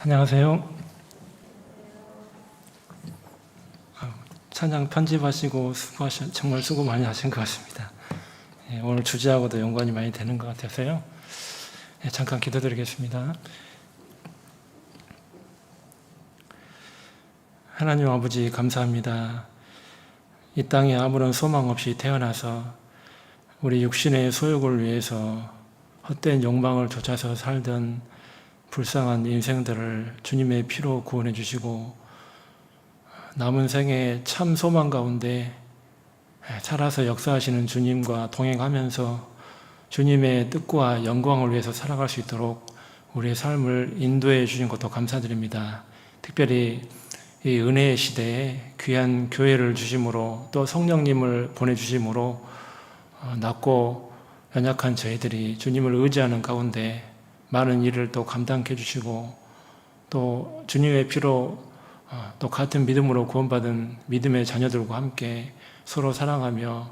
안녕하세요. 찬양 편집하시고 정말 수고 많이 하신 것 같습니다. 오늘 주제하고도 연관이 많이 되는 것 같아서요. 잠깐 기도드리겠습니다. 하나님 아버지 감사합니다. 이 땅에 아무런 소망 없이 태어나서 우리 육신의 소욕을 위해서 헛된 욕망을 좇아서 살던 불쌍한 인생들을 주님의 피로 구원해 주시고 남은 생에 참 소망 가운데 살아서 역사하시는 주님과 동행하면서 주님의 뜻과 영광을 위해서 살아갈 수 있도록 우리의 삶을 인도해 주신 것도 감사드립니다. 특별히 이 은혜의 시대에 귀한 교회를 주심으로 또 성령님을 보내주심으로 낮고 연약한 저희들이 주님을 의지하는 가운데 많은 일을 또 감당해 주시고 또 주님의 피로 또 같은 믿음으로 구원받은 믿음의 자녀들과 함께 서로 사랑하며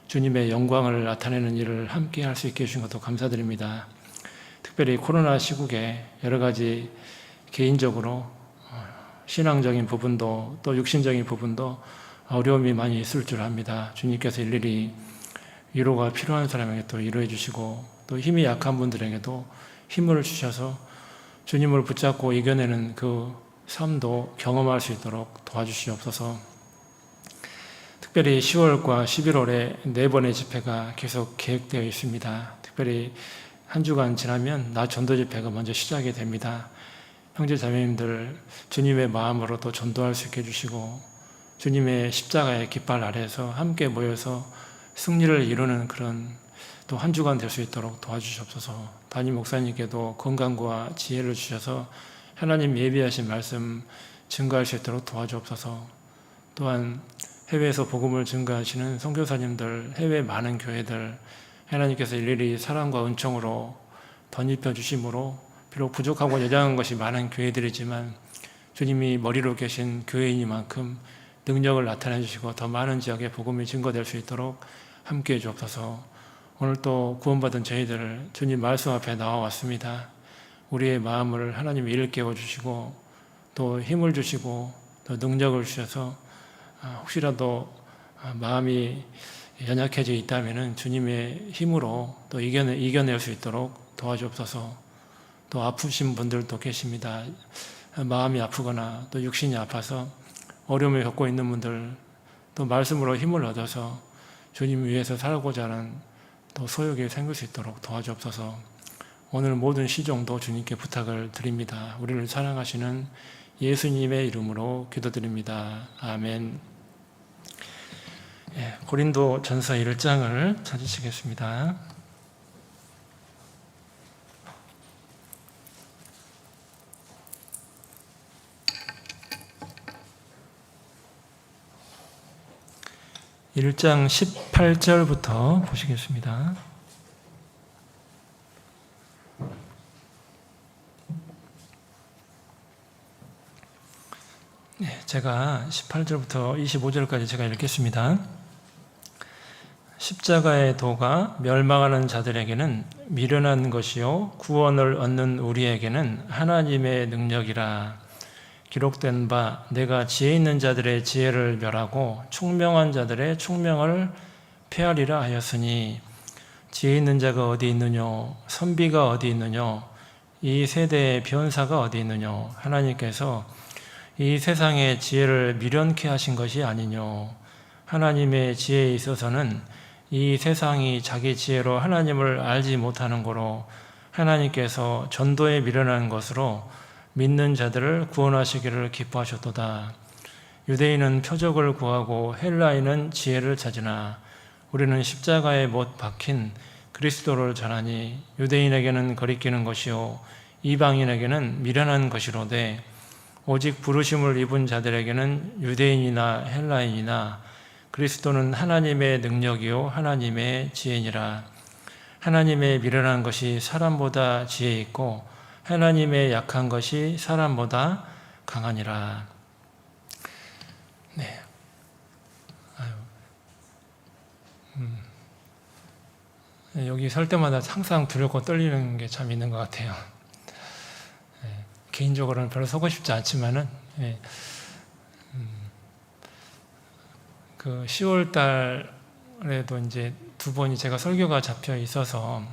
주님의 영광을 나타내는 일을 함께 할 수 있게 해주신 것도 감사드립니다. 특별히 코로나 시국에 여러 가지 개인적으로 신앙적인 부분도 또 육신적인 부분도 어려움이 많이 있을 줄 압니다. 주님께서 일일이 위로가 필요한 사람에게 또 위로해 주시고 또 힘이 약한 분들에게도 힘을 주셔서 주님을 붙잡고 이겨내는 그 삶도 경험할 수 있도록 도와주시옵소서. 특별히 10월과 11월에 4번의 집회가 계속 계획되어 있습니다. 특별히 한 주간 지나면 낮 전도 집회가 먼저 시작이 됩니다. 형제 자매님들 주님의 마음으로 또 전도할 수 있게 해주시고 주님의 십자가의 깃발 아래에서 함께 모여서 승리를 이루는 그런 또 한 주간 될 수 있도록 도와주시옵소서. 담임 목사님께도 건강과 지혜를 주셔서 하나님 예비하신 말씀 증거할 수 있도록 도와주옵소서. 또한 해외에서 복음을 증거하시는 선교사님들, 해외 많은 교회들 하나님께서 일일이 사랑과 은총으로 덧입혀 주심으로 비록 부족하고 여장한 것이 많은 교회들이지만 주님이 머리로 계신 교회이니만큼 능력을 나타내 주시고 더 많은 지역에 복음이 증거될 수 있도록 함께해 주옵소서. 오늘 또 구원받은 저희들 주님 말씀 앞에 나와왔습니다. 우리의 마음을 하나님이 일깨워 주시고 또 힘을 주시고 또 능력을 주셔서 혹시라도 마음이 연약해져 있다면 주님의 힘으로 또 이겨낼 수 있도록 도와주옵소서. 또 아프신 분들도 계십니다. 마음이 아프거나 또 육신이 아파서 어려움을 겪고 있는 분들 또 말씀으로 힘을 얻어서 주님 위해서 살고자 하는 또 소욕이 생길 수 있도록 도와주옵소서. 오늘 모든 시종도 주님께 부탁을 드립니다. 우리를 사랑하시는 예수님의 이름으로 기도드립니다. 아멘. 고린도 전서 1장을 찾으시겠습니다. (1장) 18절부터 보시겠습니다. 제가 18절부터 25절까지 제가 읽겠습니다. 십자가의 도가 멸망하는 자들에게는 미련한 것이요 구원을 얻는 우리에게는 하나님의 능력이라. 기록된 바 내가 지혜 있는 자들의 지혜를 멸하고 총명한 자들의 총명을 폐하리라 하였으니 지혜 있는 자가 어디 있느냐 선비가 어디 있느냐 이 세대의 변사가 어디 있느냐. 하나님께서 이 세상의 지혜를 미련케 하신 것이 아니뇨. 하나님의 지혜에 있어서는 이 세상이 자기 지혜로 하나님을 알지 못하는 고로 하나님께서 전도에 미련한 것으로 믿는 자들을 구원하시기를 기뻐하셨도다. 유대인은 표적을 구하고 헬라인은 지혜를 찾으나 우리는 십자가에 못 박힌 그리스도를 전하니 유대인에게는 거리끼는 것이요 이방인에게는 미련한 것이로되 오직 부르심을 입은 자들에게는 유대인이나 헬라인이나 그리스도는 하나님의 능력이요 하나님의 지혜니라. 하나님의 미련한 것이 사람보다 지혜 있고 하나님의 약한 것이 사람보다 강하니라. 네. 여기 설 때마다 항상 두렵고 떨리는 게 참 있는 것 같아요. 개인적으로는 별로 서고 싶지 않지만은, 예. 그 10월 달에도 이제 두 번이 제가 설교가 잡혀 있어서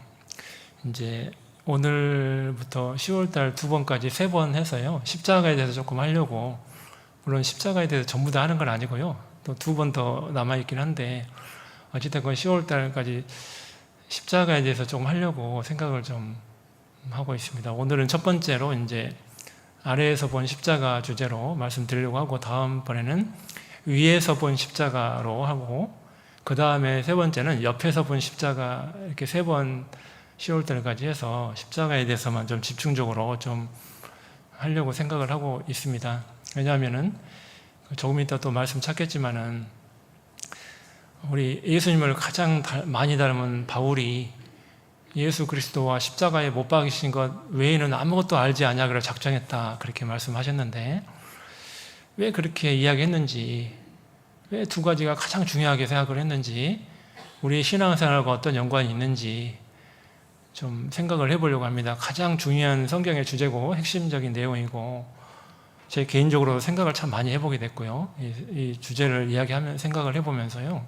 이제 오늘부터 10월 달 두 번까지 세 번 해서요. 십자가에 대해서 조금 하려고, 물론 십자가에 대해서 전부 다 하는 건 아니고요. 또 두 번 더 남아있긴 한데, 어쨌든 10월 달까지 십자가에 대해서 조금 하려고 생각을 좀 하고 있습니다. 오늘은 첫 번째로 이제 아래에서 본 십자가 주제로 말씀드리려고 하고, 다음번에는 위에서 본 십자가로 하고, 그 다음에 세 번째는 옆에서 본 십자가, 이렇게 세 번 10월 달까지 해서 십자가에 대해서만 좀 집중적으로 좀 하려고 생각을 하고 있습니다. 왜냐하면은 조금 이따 또 말씀 찾겠지만은 우리 예수님을 가장 많이 닮은 바울이 예수 그리스도와 십자가에 못 박이신 것 외에는 아무것도 알지 않냐고 작정했다, 그렇게 말씀하셨는데, 왜 그렇게 이야기했는지, 왜 두 가지가 가장 중요하게 생각을 했는지, 우리의 신앙생활과 어떤 연관이 있는지 좀 생각을 해보려고 합니다. 가장 중요한 성경의 주제고 핵심적인 내용이고, 제 개인적으로 생각을 참 많이 해보게 됐고요. 이 주제를 이야기하면 생각을 해보면서요.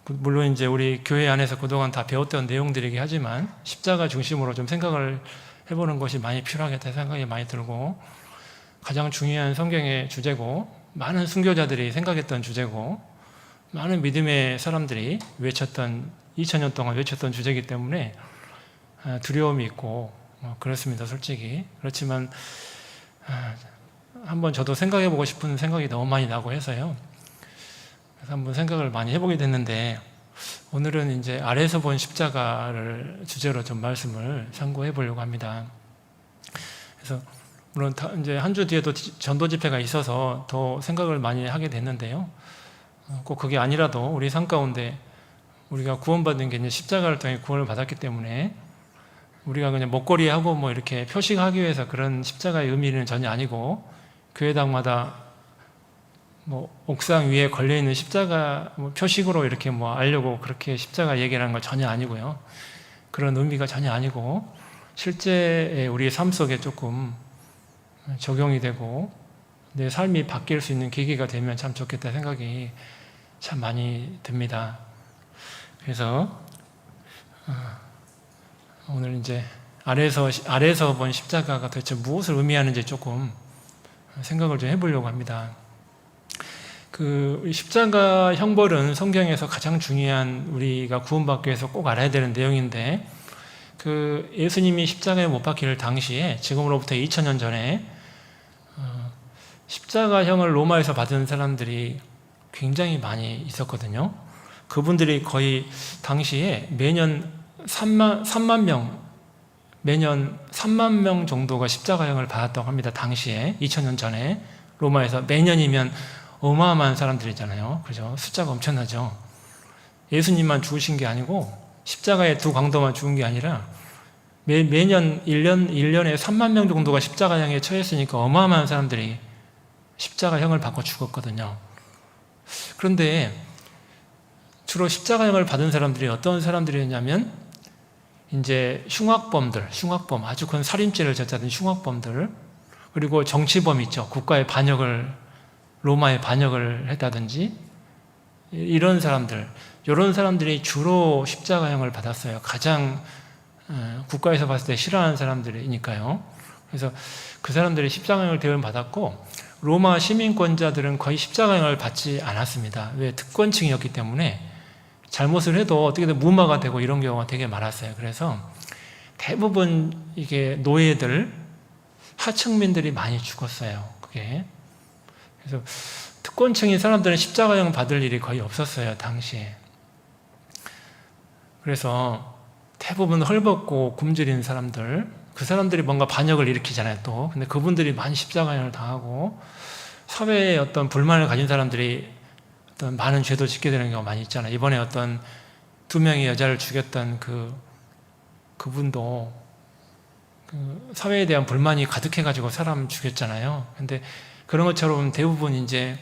물론 이제 우리 교회 안에서 그동안 다 배웠던 내용들이긴 하지만 십자가 중심으로 좀 생각을 해보는 것이 많이 필요하겠다 생각이 많이 들고, 가장 중요한 성경의 주제고, 많은 순교자들이 생각했던 주제고, 많은 믿음의 사람들이 외쳤던, 2000년 동안 외쳤던 주제이기 때문에 두려움이 있고 그렇습니다, 솔직히. 그렇지만 한번 저도 생각해보고 싶은 생각이 너무 많이 나고 해서요. 그래서 한번 생각을 많이 해보게 됐는데, 오늘은 이제 아래에서 본 십자가를 주제로 좀 말씀을 상고해 보려고 합니다. 그래서 물론 이제 한 주 뒤에도 전도 집회가 있어서 더 생각을 많이 하게 됐는데요. 꼭 그게 아니라도 우리 삶 가운데 우리가 구원받은 게 이제 십자가를 통해 구원을 받았기 때문에 우리가 그냥 먹거리 하고 뭐 이렇게 표식하기 위해서 그런 십자가의 의미는 전혀 아니고, 교회당마다 뭐 옥상 위에 걸려 있는 십자가 뭐 표식으로 이렇게 뭐 알려고 그렇게 십자가 얘기하는 건 전혀 아니고요. 그런 의미가 전혀 아니고, 실제 우리의 삶 속에 조금 적용이 되고 내 삶이 바뀔 수 있는 계기가 되면 참 좋겠다 생각이 참 많이 듭니다. 그래서 오늘 이제 아래에서 본 십자가가 도대체 무엇을 의미하는지 조금 생각을 좀 해보려고 합니다. 그 십자가 형벌은 성경에서 가장 중요한, 우리가 구원받기 위해서 꼭 알아야 되는 내용인데, 그 예수님이 십자가에 못 박힐 당시에, 지금으로부터 2000년 전에 십자가형을 로마에서 받은 사람들이 굉장히 많이 있었거든요. 그분들이 거의 당시에 매년 3만 명 정도가 십자가형을 받았다고 합니다. 당시에 2000년 전에 로마에서. 매년이면 어마어마한 사람들이잖아요. 그죠? 숫자가 엄청나죠. 예수님만 죽으신 게 아니고 십자가의 두 강도만 죽은 게 아니라 매년 1년에 3만 명 정도가 십자가형에 처했으니까 어마어마한 사람들이 십자가형을 받고 죽었거든요. 그런데 주로 십자가형을 받은 사람들이 어떤 사람들이었냐면, 이제 흉악범, 아주 큰 살인죄를 졌다던 흉악범들, 그리고 정치범 있죠. 국가의 반역을, 로마의 반역을 했다든지, 이런 사람들, 이런 사람들이 주로 십자가형을 받았어요. 가장 국가에서 봤을 때 싫어하는 사람들이니까요. 그래서 그 사람들이 십자가형을 대우를 받았고, 로마 시민권자들은 거의 십자가형을 받지 않았습니다. 왜? 특권층이었기 때문에 잘못을 해도 어떻게든 무마가 되고 이런 경우가 되게 많았어요. 그래서 대부분 이게 노예들, 하층민들이 많이 죽었어요. 그게. 그래서 특권층인 사람들은 십자가형 받을 일이 거의 없었어요, 당시에. 그래서 대부분 헐벗고 굶주린 사람들, 그 사람들이 뭔가 반역을 일으키잖아요, 또. 근데 그분들이 많이 십자가형을 당하고, 사회에 어떤 불만을 가진 사람들이 어떤 많은 죄도 짓게 되는 경우가 많이 있잖아요. 이번에 어떤 2명의 여자를 죽였던 그분도 그 사회에 대한 불만이 가득해가지고 사람 죽였잖아요. 근데 그런 것처럼 대부분 이제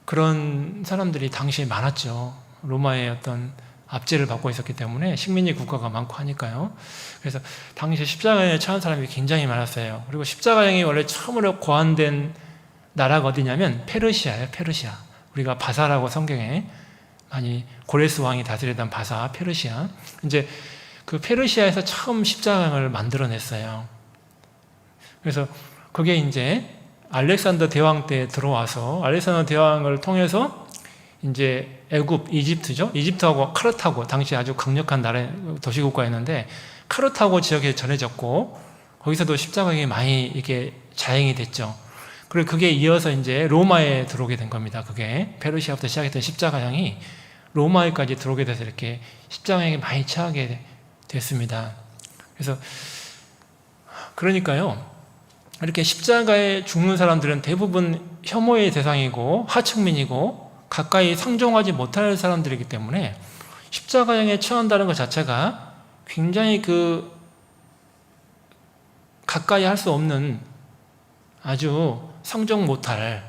그런 사람들이 당시에 많았죠. 로마의 어떤 압제를 받고 있었기 때문에 식민지 국가가 많고 하니까요. 그래서 당시 십자가형에 처한 사람이 굉장히 많았어요. 그리고 십자가형이 원래 처음으로 고안된 나라가 어디냐면 페르시아예요. 페르시아. 우리가 바사라고 성경에 많이 고레스 왕이 다스리던 바사, 페르시아. 이제 그 페르시아에서 처음 십자가형을 만들어냈어요. 그래서 그게 이제 알렉산더 대왕 때 들어와서 알렉산더 대왕을 통해서 이제 애굽, 이집트죠. 이집트하고 카르타고 당시 아주 강력한 나라 도시국가였는데 카르타고 지역에 전해졌고 거기서도 십자가형이 많이 이게 자행이 됐죠. 그리고 그게 이어서 이제 로마에 들어오게 된 겁니다. 그게 페르시아부터 시작했던 십자가형이 로마에까지 들어오게 돼서 이렇게 십자가형이 많이 처하게 됐습니다. 그래서 그러니까요. 이렇게 십자가에 죽는 사람들은 대부분 혐오의 대상이고 하층민이고 가까이 상종하지 못할 사람들이기 때문에 십자가형에 처한다는 것 자체가 굉장히 가까이 할 수 없는 아주 상종 못할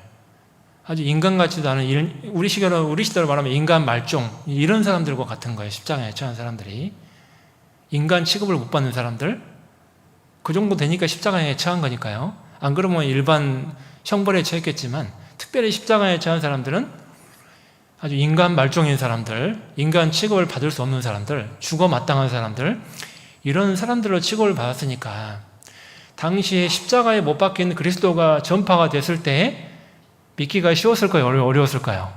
아주 인간 같지도 않은 우리 시대로 말하면 인간 말종 이런 사람들과 같은 거예요. 십자가에 처한 사람들이 인간 취급을 못 받는 사람들 그 정도 되니까 십자가에 처한 거니까요. 안 그러면 일반 형벌에 처했겠지만 특별히 십자가에 처한 사람들은 아주 인간 말종인 사람들, 인간 취급을 받을 수 없는 사람들, 죽어 마땅한 사람들 이런 사람들로 취급을 받았으니까 당시에 십자가에 못 박힌 그리스도가 전파가 됐을 때 믿기가 쉬웠을까요? 어려웠을까요?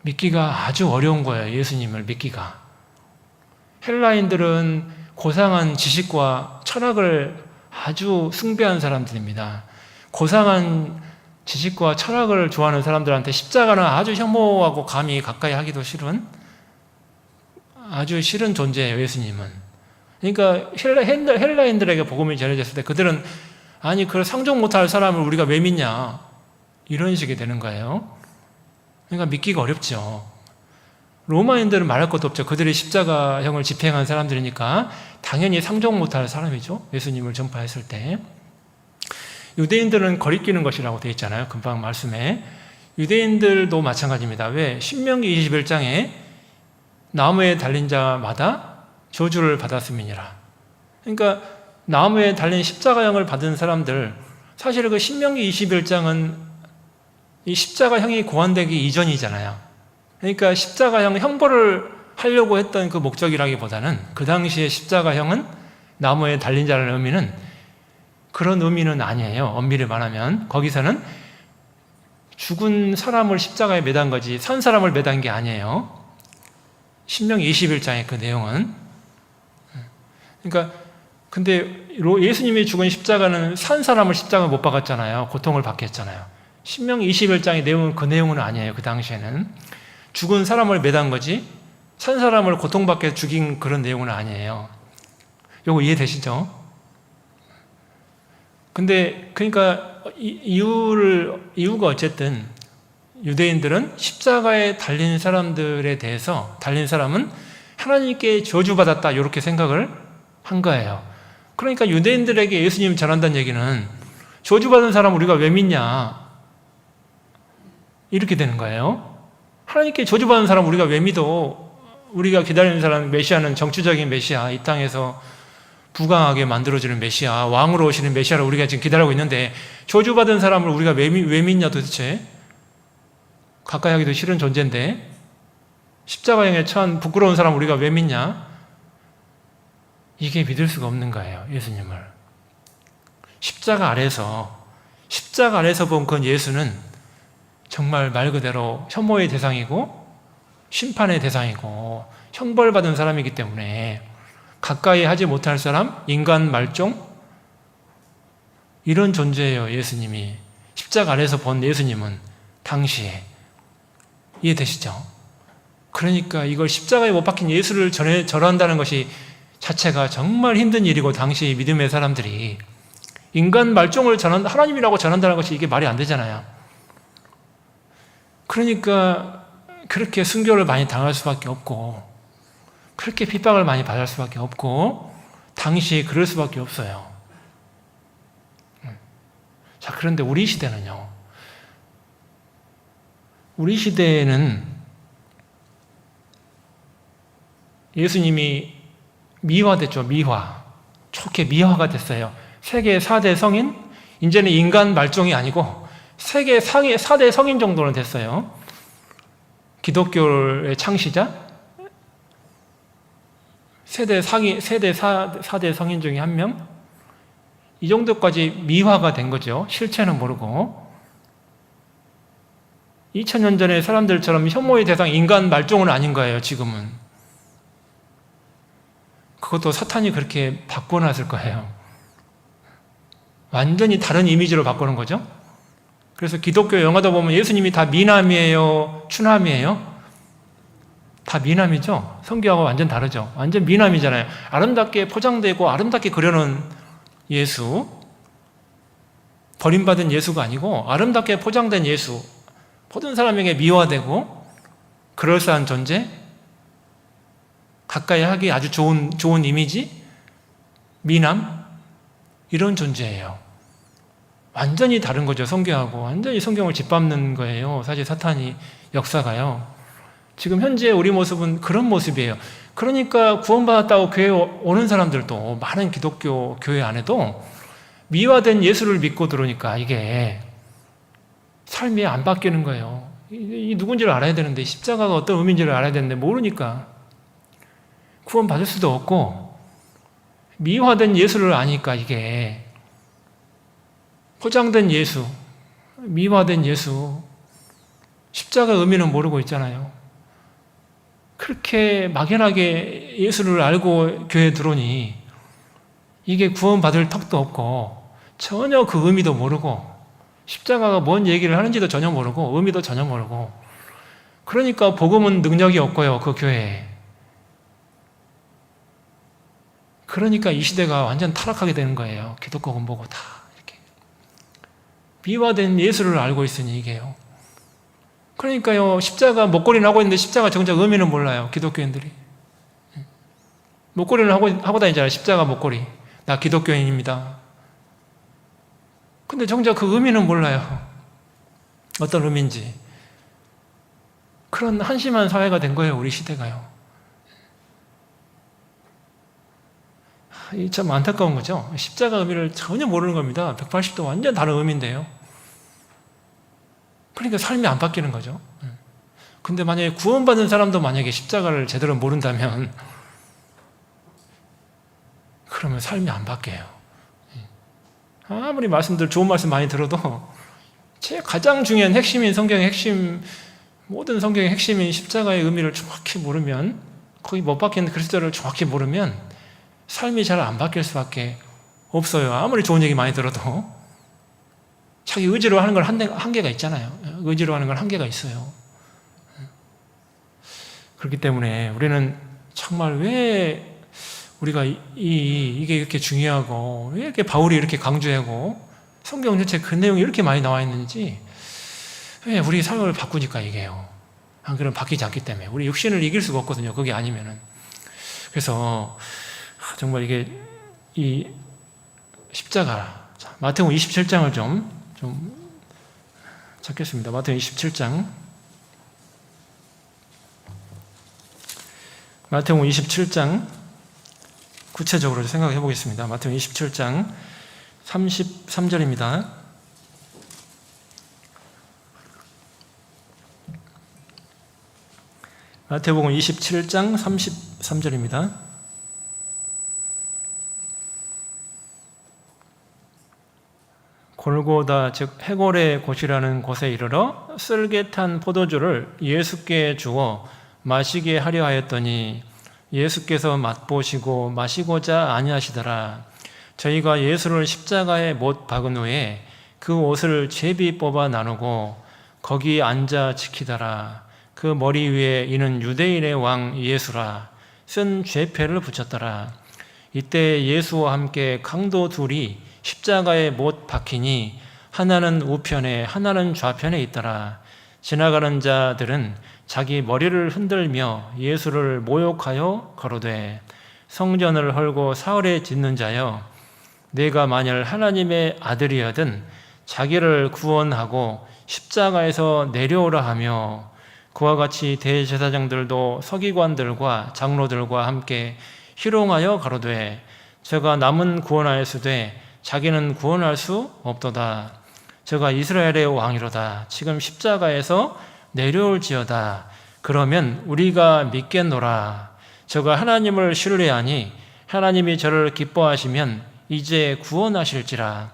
믿기가 아주 어려운 거예요. 예수님을 믿기가. 헬라인들은 고상한 지식과 철학을 아주 숭배한 사람들입니다. 고상한 지식과 철학을 좋아하는 사람들한테 십자가는 아주 혐오하고 감히 가까이 하기도 싫은 아주 싫은 존재예요. 예수님은. 그러니까 헬라인들에게 복음이 전해졌을 때 그들은 아니 그걸 상종 못할 사람을 우리가 왜 믿냐 이런 식이 되는 거예요. 그러니까 믿기가 어렵죠. 로마인들은 말할 것도 없죠. 그들이 십자가형을 집행한 사람들이니까 당연히 상종 못할 사람이죠. 예수님을 전파했을 때. 유대인들은 거리끼는 것이라고 되어 있잖아요. 금방 말씀에. 유대인들도 마찬가지입니다. 왜? 신명기 21장에 나무에 달린 자마다 저주를 받았음이니라. 그러니까 나무에 달린 십자가형을 받은 사람들 사실 그 신명기 21장은 이 십자가형이 고안되기 이전이잖아요. 그러니까 십자가형 형벌을 하려고 했던 그 목적이라기보다는 그 당시에 십자가형은 나무에 달린 자라는 의미는 그런 의미는 아니에요. 엄밀히 말하면 거기서는 죽은 사람을 십자가에 매단 거지 산 사람을 매단 게 아니에요. 신명기 21장의 그 내용은. 그러니까 근데 예수님이 죽은 십자가는 산 사람을 십자가에 못 박았잖아요. 고통을 받게 했잖아요. 신명기 21장의 내용은 그 내용은 아니에요. 그 당시에는. 죽은 사람을 매단 거지 산 사람을 고통받게 죽인 그런 내용은 아니에요. 요거 이해되시죠? 근데 그러니까 이유가 어쨌든 유대인들은 십자가에 달린 사람들에 대해서 달린 사람은 하나님께 저주받았다 이렇게 생각을 한 거예요. 그러니까 유대인들에게 예수님 전한다는 얘기는 저주받은 사람 우리가 왜 믿냐 이렇게 되는 거예요. 하나님께 저주받은 사람 우리가 왜 믿어? 우리가 기다리는 사람 메시아는 정치적인 메시아, 이 땅에서 부강하게 만들어지는 메시아, 왕으로 오시는 메시아를 우리가 지금 기다리고 있는데 저주받은 사람을 우리가 왜 믿냐 도대체? 가까이 하기도 싫은 존재인데 십자가형에 처한 부끄러운 사람 우리가 왜 믿냐? 이게 믿을 수가 없는 거예요. 예수님을. 십자가 아래서 본 그 예수는 정말 말 그대로 혐오의 대상이고 심판의 대상이고 형벌받은 사람이기 때문에 가까이 하지 못할 사람, 인간 말종 이런 존재예요. 예수님이. 십자가 아래서 본 예수님은 당시에. 이해되시죠? 그러니까 이걸 십자가에 못 박힌 예수를 절한다는 것이 자체가 정말 힘든 일이고 당시 믿음의 사람들이 인간 말종을 하나님이라고 전한다는 것이 이게 말이 안 되잖아요. 그러니까 그렇게 순교를 많이 당할 수밖에 없고 그렇게 핍박을 많이 받을 수밖에 없고 당시에 그럴 수밖에 없어요. 자, 그런데 우리 시대는요. 우리 시대에는 예수님이 미화됐죠. 좋게 미화가 됐어요. 세계 4대 성인, 이제는 인간 말종이 아니고 세계 4대 성인 정도는 됐어요. 기독교의 창시자, 세대 4대 성인 중에 한 명, 이 정도까지 미화가 된 거죠. 실체는 모르고. 2000년 전에 사람들처럼 혐오의 대상 인간 말종은 아닌 거예요, 지금은. 그것도 사탄이 그렇게 바꿔놨을 거예요. 완전히 다른 이미지로 바꾸는 거죠. 그래서 기독교 영화도 보면 예수님이 다 미남이에요? 추남이에요? 다 미남이죠? 성경하고 완전 다르죠? 완전 미남이잖아요. 아름답게 포장되고 아름답게 그려놓은 예수, 버림받은 예수가 아니고 아름답게 포장된 예수, 모든 사람에게 미화되고 그럴싸한 존재, 가까이 하기 아주 좋은 이미지, 미남, 이런 존재예요. 완전히 다른 거죠. 성경하고 완전히 성경을 짓밟는 거예요. 사실 사탄이 역사가요. 지금 현재 우리 모습은 그런 모습이에요. 그러니까 구원받았다고 교회 오는 사람들도, 많은 기독교 교회 안에도 미화된 예수를 믿고 들어오니까 이게 삶이 안 바뀌는 거예요. 이 누군지를 알아야 되는데, 십자가가 어떤 의미인지를 알아야 되는데 모르니까 구원 받을 수도 없고, 미화된 예수를 아니까 이게 포장된 예수, 미화된 예수, 십자가 의미는 모르고 있잖아요. 그렇게 막연하게 예수를 알고 교회에 들어오니 이게 구원받을 턱도 없고 전혀 그 의미도 모르고, 십자가가 뭔 얘기를 하는지도 전혀 모르고 의미도 전혀 모르고, 그러니까 복음은 능력이 없고요, 그 교회에. 그러니까 이 시대가 완전 타락하게 되는 거예요. 기독교건 보고 다 이렇게 미화된 예수를 알고 있으니 이게요. 그러니까요, 십자가 목걸이는 하고 있는데 십자가 정작 의미는 몰라요, 기독교인들이. 목걸이는 하고 다니잖아요. 십자가 목걸이. 나 기독교인입니다. 근데 정작 그 의미는 몰라요. 어떤 의미인지. 그런 한심한 사회가 된 거예요, 우리 시대가요. 이 참 안타까운 거죠. 십자가 의미를 전혀 모르는 겁니다. 180도 완전 다른 의미인데요. 그러니까 삶이 안 바뀌는 거죠. 근데 만약에 구원받은 사람도 만약에 십자가를 제대로 모른다면 그러면 삶이 안 바뀌어요. 아무리 좋은 말씀 많이 들어도 제 가장 중요한 핵심인 성경의 핵심, 모든 성경의 핵심인 십자가의 의미를 정확히 모르면, 거기 못 박힌 그리스도를 정확히 모르면 삶이 잘 안 바뀔 수밖에 없어요. 아무리 좋은 얘기 많이 들어도 자기 의지로 하는 건 한계가 있잖아요. 의지로 하는 건 한계가 있어요. 그렇기 때문에 우리는 정말 왜 우리가 이게 이렇게 중요하고, 왜 이렇게 바울이 이렇게 강조하고 성경 전체 그 내용이 이렇게 많이 나와 있는지, 왜 우리 삶을 바꾸니까 이게요. 안 그러면 바뀌지 않기 때문에. 우리 육신을 이길 수가 없거든요, 그게 아니면은. 그래서 정말 이게 이 십자가, 마태복음 27장을 좀 찾겠습니다. 마태복음 27장. 마태복음 27장 구체적으로 생각해 보겠습니다. 마태복음 27장 33절입니다. 마태복음 27장 33절입니다. 골고다 즉 해골의 곳이라는 곳에 이르러 쓸개 탄 포도주를 예수께 주어 마시게 하려 하였더니 예수께서 맛보시고 마시고자 아니하시더라. 저희가 예수를 십자가에 못 박은 후에 그 옷을 제비 뽑아 나누고 거기 앉아 지키더라. 그 머리 위에 이는 유대인의 왕 예수라 쓴 죄패를 붙였더라. 이때 예수와 함께 강도 둘이 십자가에 못 박히니 하나는 우편에 하나는 좌편에 있더라. 지나가는 자들은 자기 머리를 흔들며 예수를 모욕하여 가로되 성전을 헐고 사흘에 짓는 자여, 내가 만일 하나님의 아들이여든 자기를 구원하고 십자가에서 내려오라 하며 그와 같이 대제사장들도 서기관들과 장로들과 함께 희롱하여 가로되 저가 남은 구원하였으되 자기는 구원할 수 없도다. 저가 이스라엘의 왕이로다. 지금 십자가에서 내려올지어다. 그러면 우리가 믿겠노라. 저가 하나님을 신뢰하니 하나님이 저를 기뻐하시면 이제 구원하실지라.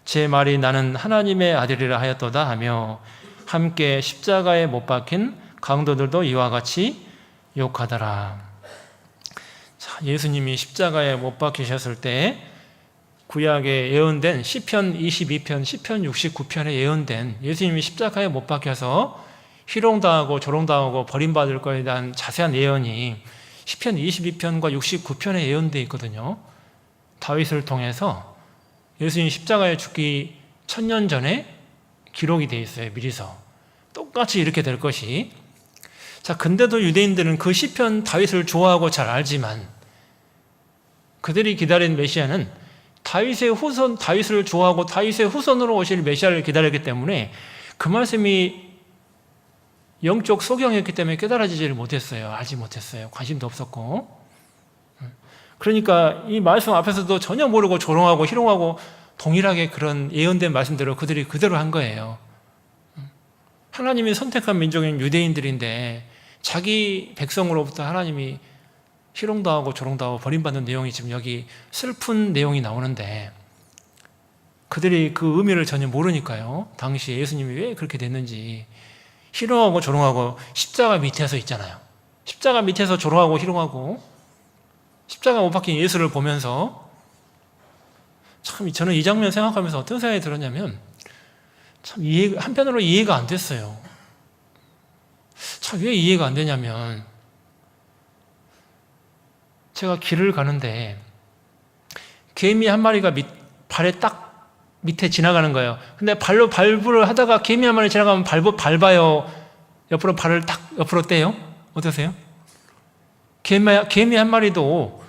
제 말이 나는 하나님의 아들이라 하였도다 하며 함께 십자가에 못 박힌 강도들도 이와 같이 욕하더라. 자, 예수님이 십자가에 못 박히셨을 때 구약에 예언된 시편 22편, 시편 69편에 예언된 예수님이 십자가에 못 박혀서 희롱당하고 조롱당하고 버림받을 것에 대한 자세한 예언이 시편 22편과 69편에 예언되어 있거든요. 다윗을 통해서 예수님이 십자가에 죽기 1000년 전에 기록이 되어 있어요. 미리서. 똑같이 이렇게 될 것이. 자, 근데도 유대인들은 그 시편 다윗을 좋아하고 잘 알지만 그들이 기다린 메시아는 다윗의 후손, 다윗을 좋아하고 다윗의 후손으로 오실 메시아를 기다렸기 때문에 그 말씀이 영적 소경이었기 때문에 깨달아지지를 못했어요. 알지 못했어요. 관심도 없었고. 그러니까 이 말씀 앞에서도 전혀 모르고 조롱하고 희롱하고 동일하게 그런 예언된 말씀대로 그들이 그대로 한 거예요. 하나님이 선택한 민족인 유대인들인데 자기 백성으로부터 하나님이 희롱도 하고 조롱도 하고 버림받는 내용이 지금 여기 슬픈 내용이 나오는데 그들이 그 의미를 전혀 모르니까요. 당시 예수님이 왜 그렇게 됐는지 희롱하고 조롱하고 십자가 밑에서 있잖아요. 십자가 밑에서 조롱하고 희롱하고 십자가 못 박힌 예수를 보면서 참 저는 이 장면 생각하면서 어떤 생각이 들었냐면 참 한편으로 이해가 안 됐어요. 참 왜 이해가 안 되냐면 제가 길을 가는데 개미 한 마리가 발에 딱 밑에 지나가는 거예요. 근데 발로 발부를 하다가 개미 한 마리 지나가면 밟아요? 옆으로 발을 딱 옆으로 떼요? 어떠세요? 개미 한 마리도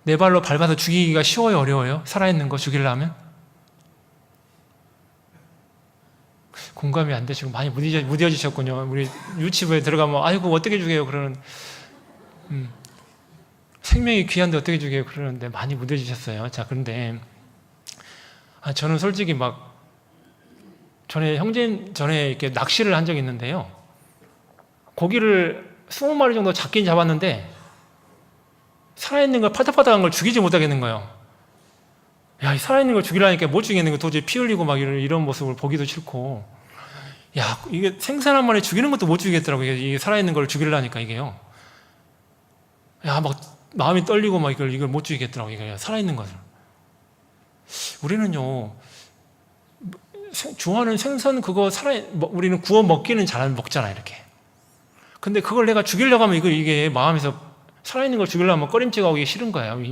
내 발로 밟아서 죽이기가 쉬워요? 어려워요? 살아있는 거 죽이려면? 공감이 안 되시고 많이 무뎌지셨군요. 우리 유치부에 들어가면 아이고 어떻게 죽여요? 그러는 생명이 귀한데 어떻게 죽여요? 그러는데 많이 무뎌지셨어요. 자, 그런데 저는 솔직히 막 전에 이렇게 낚시를 한 적이 있는데요. 고기를 20마리 정도 잡긴 잡았는데 살아있는 걸 파닥파닥한 걸 죽이지 못하겠는 거예요. 야, 살아있는 걸 죽이려니까 못 죽이겠는 거 도저히 피 흘리고 막 이런 모습을 보기도 싫고 야, 이게 생선한 마리 죽이는 것도 못 죽이겠더라고요. 이게 살아있는 걸 죽이려니까 이게요. 야, 막 마음이 떨리고 막 이걸 못 죽이겠더라고요. 이게 살아있는 것을. 우리는요, 좋아하는 생선 그거 우리는 구워 먹기는 잘 먹잖아, 이렇게. 근데 그걸 내가 죽이려고 하면 이게 마음에서 살아있는 걸 죽이려면 꺼림칙하고 이게 싫은 거예요.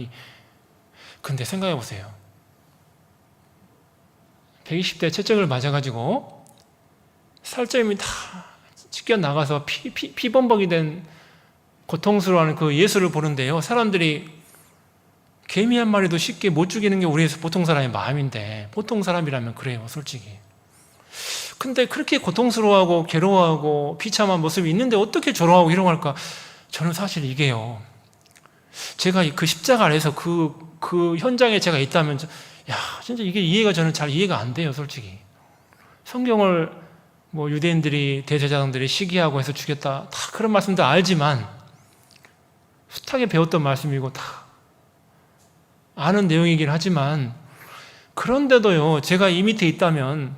근데 생각해 보세요. 120대 채증을 맞아가지고 살점이 다 찢겨 나가서 피범벅이 된 고통스러워하는 그 예수를 보는데요. 사람들이 개미 한 마리도 쉽게 못 죽이는 게 우리 보통 사람의 마음인데 보통 사람이라면 그래요, 솔직히. 근데 그렇게 고통스러워하고 괴로워하고 비참한 모습이 있는데 어떻게 조롱하고 희롱할까? 저는 사실 이게요. 제가 그 십자가 아래서 그 현장에 제가 있다면 야, 진짜 이게 저는 잘 이해가 안 돼요, 솔직히. 성경을 유대인들이 대제사장들이 시기하고 해서 죽였다 다 그런 말씀도 알지만 숱하게 배웠던 말씀이고 다 아는 내용이긴 하지만 그런데도요, 제가 이 밑에 있다면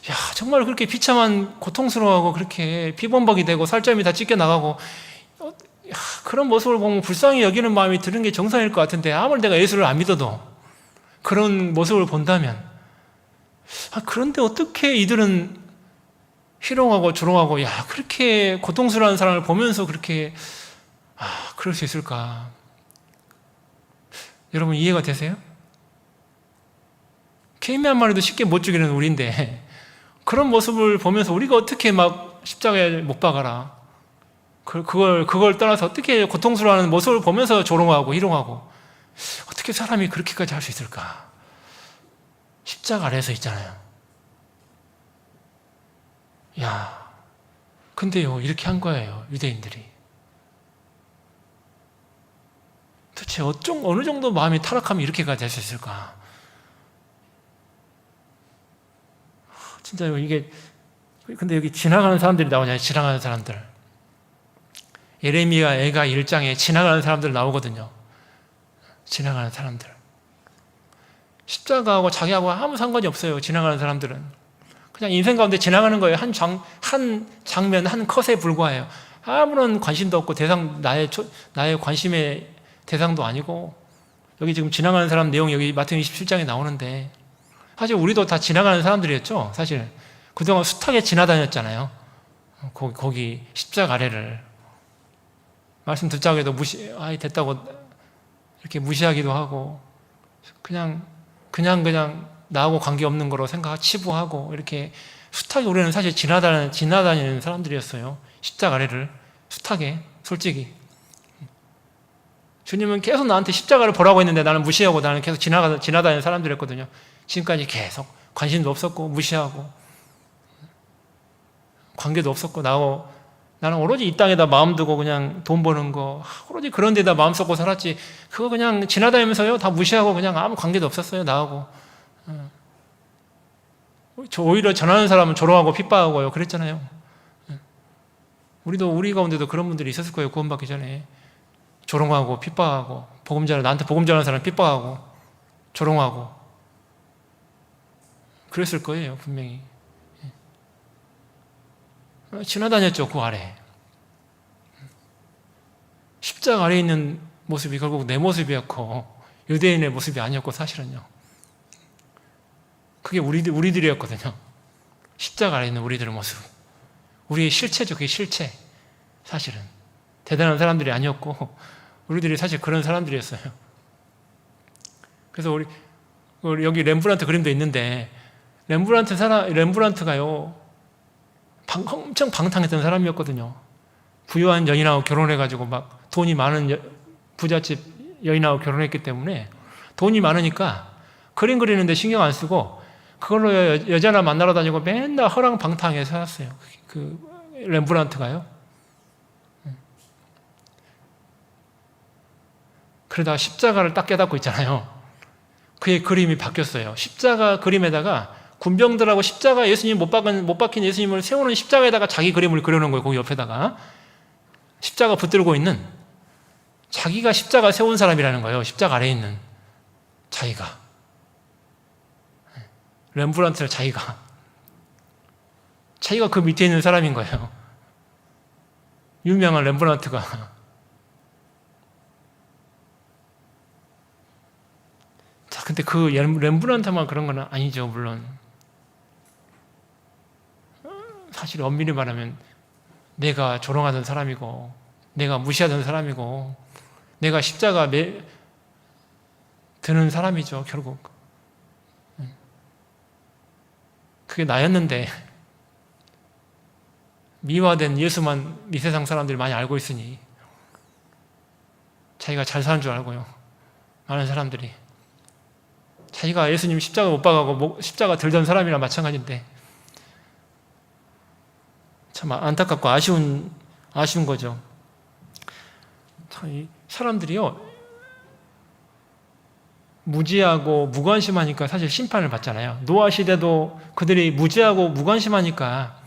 야, 정말 그렇게 비참한 고통스러워하고 그렇게 피범벅이 되고 살점이 다 찢겨 나가고 그런 모습을 보면 불쌍히 여기는 마음이 드는 게 정상일 것 같은데 아무리 내가 예수를 안 믿어도 그런 모습을 본다면 그런데 어떻게 이들은 희롱하고 조롱하고 야, 그렇게 고통스러운 사람을 보면서 그렇게 그럴 수 있을까? 여러분 이해가 되세요? 개미 한 마리도 쉽게 못 죽이는 우리인데 그런 모습을 보면서 우리가 어떻게 막 십자가에 못 박아라. 그걸 떠나서 어떻게 고통스러워하는 모습을 보면서 조롱하고 희롱하고 어떻게 사람이 그렇게까지 할 수 있을까? 십자가 아래서 있잖아요. 야, 근데요, 이렇게 한 거예요, 유대인들이. 도대체 어느 정도 마음이 타락하면 이렇게가 될 수 있을까? 진짜요, 이게. 근데 여기 지나가는 사람들이 나오잖아요, 지나가는 사람들. 예레미야 애가 1장에 지나가는 사람들 나오거든요. 지나가는 사람들. 십자가하고 자기하고 아무 상관이 없어요, 지나가는 사람들은. 그냥 인생 가운데 지나가는 거예요. 한 장면, 한 컷에 불과해요. 아무런 관심도 없고, 나의 관심의 대상도 아니고. 여기 지금 지나가는 사람 내용 여기 마태복음 27장에 나오는데, 사실 우리도 다 지나가는 사람들이었죠. 사실 그동안 숱하게 지나다녔잖아요, 거기 십자가 아래를. 말씀 듣자고 해도 됐다고 이렇게 무시하기도 하고, 그냥 나하고 관계없는 거로 치부하고, 이렇게 숱하게 우리는 사실 지나다니는 사람들이었어요. 십자가 아래를 숱하게, 솔직히. 주님은 계속 나한테 십자가를 보라고 했는데 나는 무시하고, 나는 계속 지나다니는 사람들이었거든요. 지금까지 계속 관심도 없었고, 무시하고, 관계도 없었고, 나는 오로지 이 땅에다 마음 두고 그냥 돈 버는 거, 오로지 그런 데다 마음 쏟고 살았지. 그거 그냥 지나다니면서요, 다 무시하고 그냥 아무 관계도 없었어요, 나하고. 오히려 전하는 사람은 조롱하고 핍박하고요, 그랬잖아요. 우리 가운데도 그런 분들이 있었을 거예요, 구원받기 전에. 조롱하고 핍박하고, 나한테 복음 전하는 사람 핍박하고 조롱하고 그랬을 거예요, 분명히. 지나다녔죠, 그 아래. 십자가 아래에 있는 모습이 결국 내 모습이었고, 유대인의 모습이 아니었고, 사실은요. 그게 우리들이었거든요. 십자가 아래에 있는 우리들의 모습. 우리의 실체죠, 그게 실체. 사실은. 대단한 사람들이 아니었고, 우리들이 사실 그런 사람들이었어요. 그래서 우리 여기 렘브란트 그림도 있는데, 렘브란트가요, 엄청 방탕했던 사람이었거든요. 부유한 여인하고 결혼해가지고 막 돈이 많은 부잣집 여인하고 결혼했기 때문에 돈이 많으니까 그림 그리는데 신경 안 쓰고 그걸로 여자나 만나러 다니고 맨날 허랑방탕하게 살았어요, 그 렘브란트가요. 그러다가 십자가를 딱 깨닫고 있잖아요. 그의 그림이 바뀌었어요. 십자가 그림에다가 군병들하고 예수님 못 박힌 예수님을 세우는 십자가에다가 자기 그림을 그려놓은 거예요, 거기 옆에다가. 십자가 붙들고 있는, 자기가 십자가 세운 사람이라는 거예요, 십자가 아래에 있는 자기가. 렘브란트를 자기가 그 밑에 있는 사람인 거예요, 유명한 렘브란트가. 자, 근데 그 렘브란트만 그런 건 아니죠, 물론. 사실 엄밀히 말하면 내가 조롱하던 사람이고, 내가 무시하던 사람이고, 내가 십자가 드는 사람이죠, 결국. 그게 나였는데, 미화된 예수만 이 세상 사람들이 많이 알고 있으니, 자기가 잘 사는 줄 알고요, 많은 사람들이. 자기가 예수님 십자가 못 박아고 십자가 들던 사람이랑 마찬가지인데, 참 안타깝고 아쉬운 거죠. 이 사람들이요, 무지하고 무관심하니까 사실 심판을 받잖아요. 노아 시대도 그들이 무지하고 무관심하니까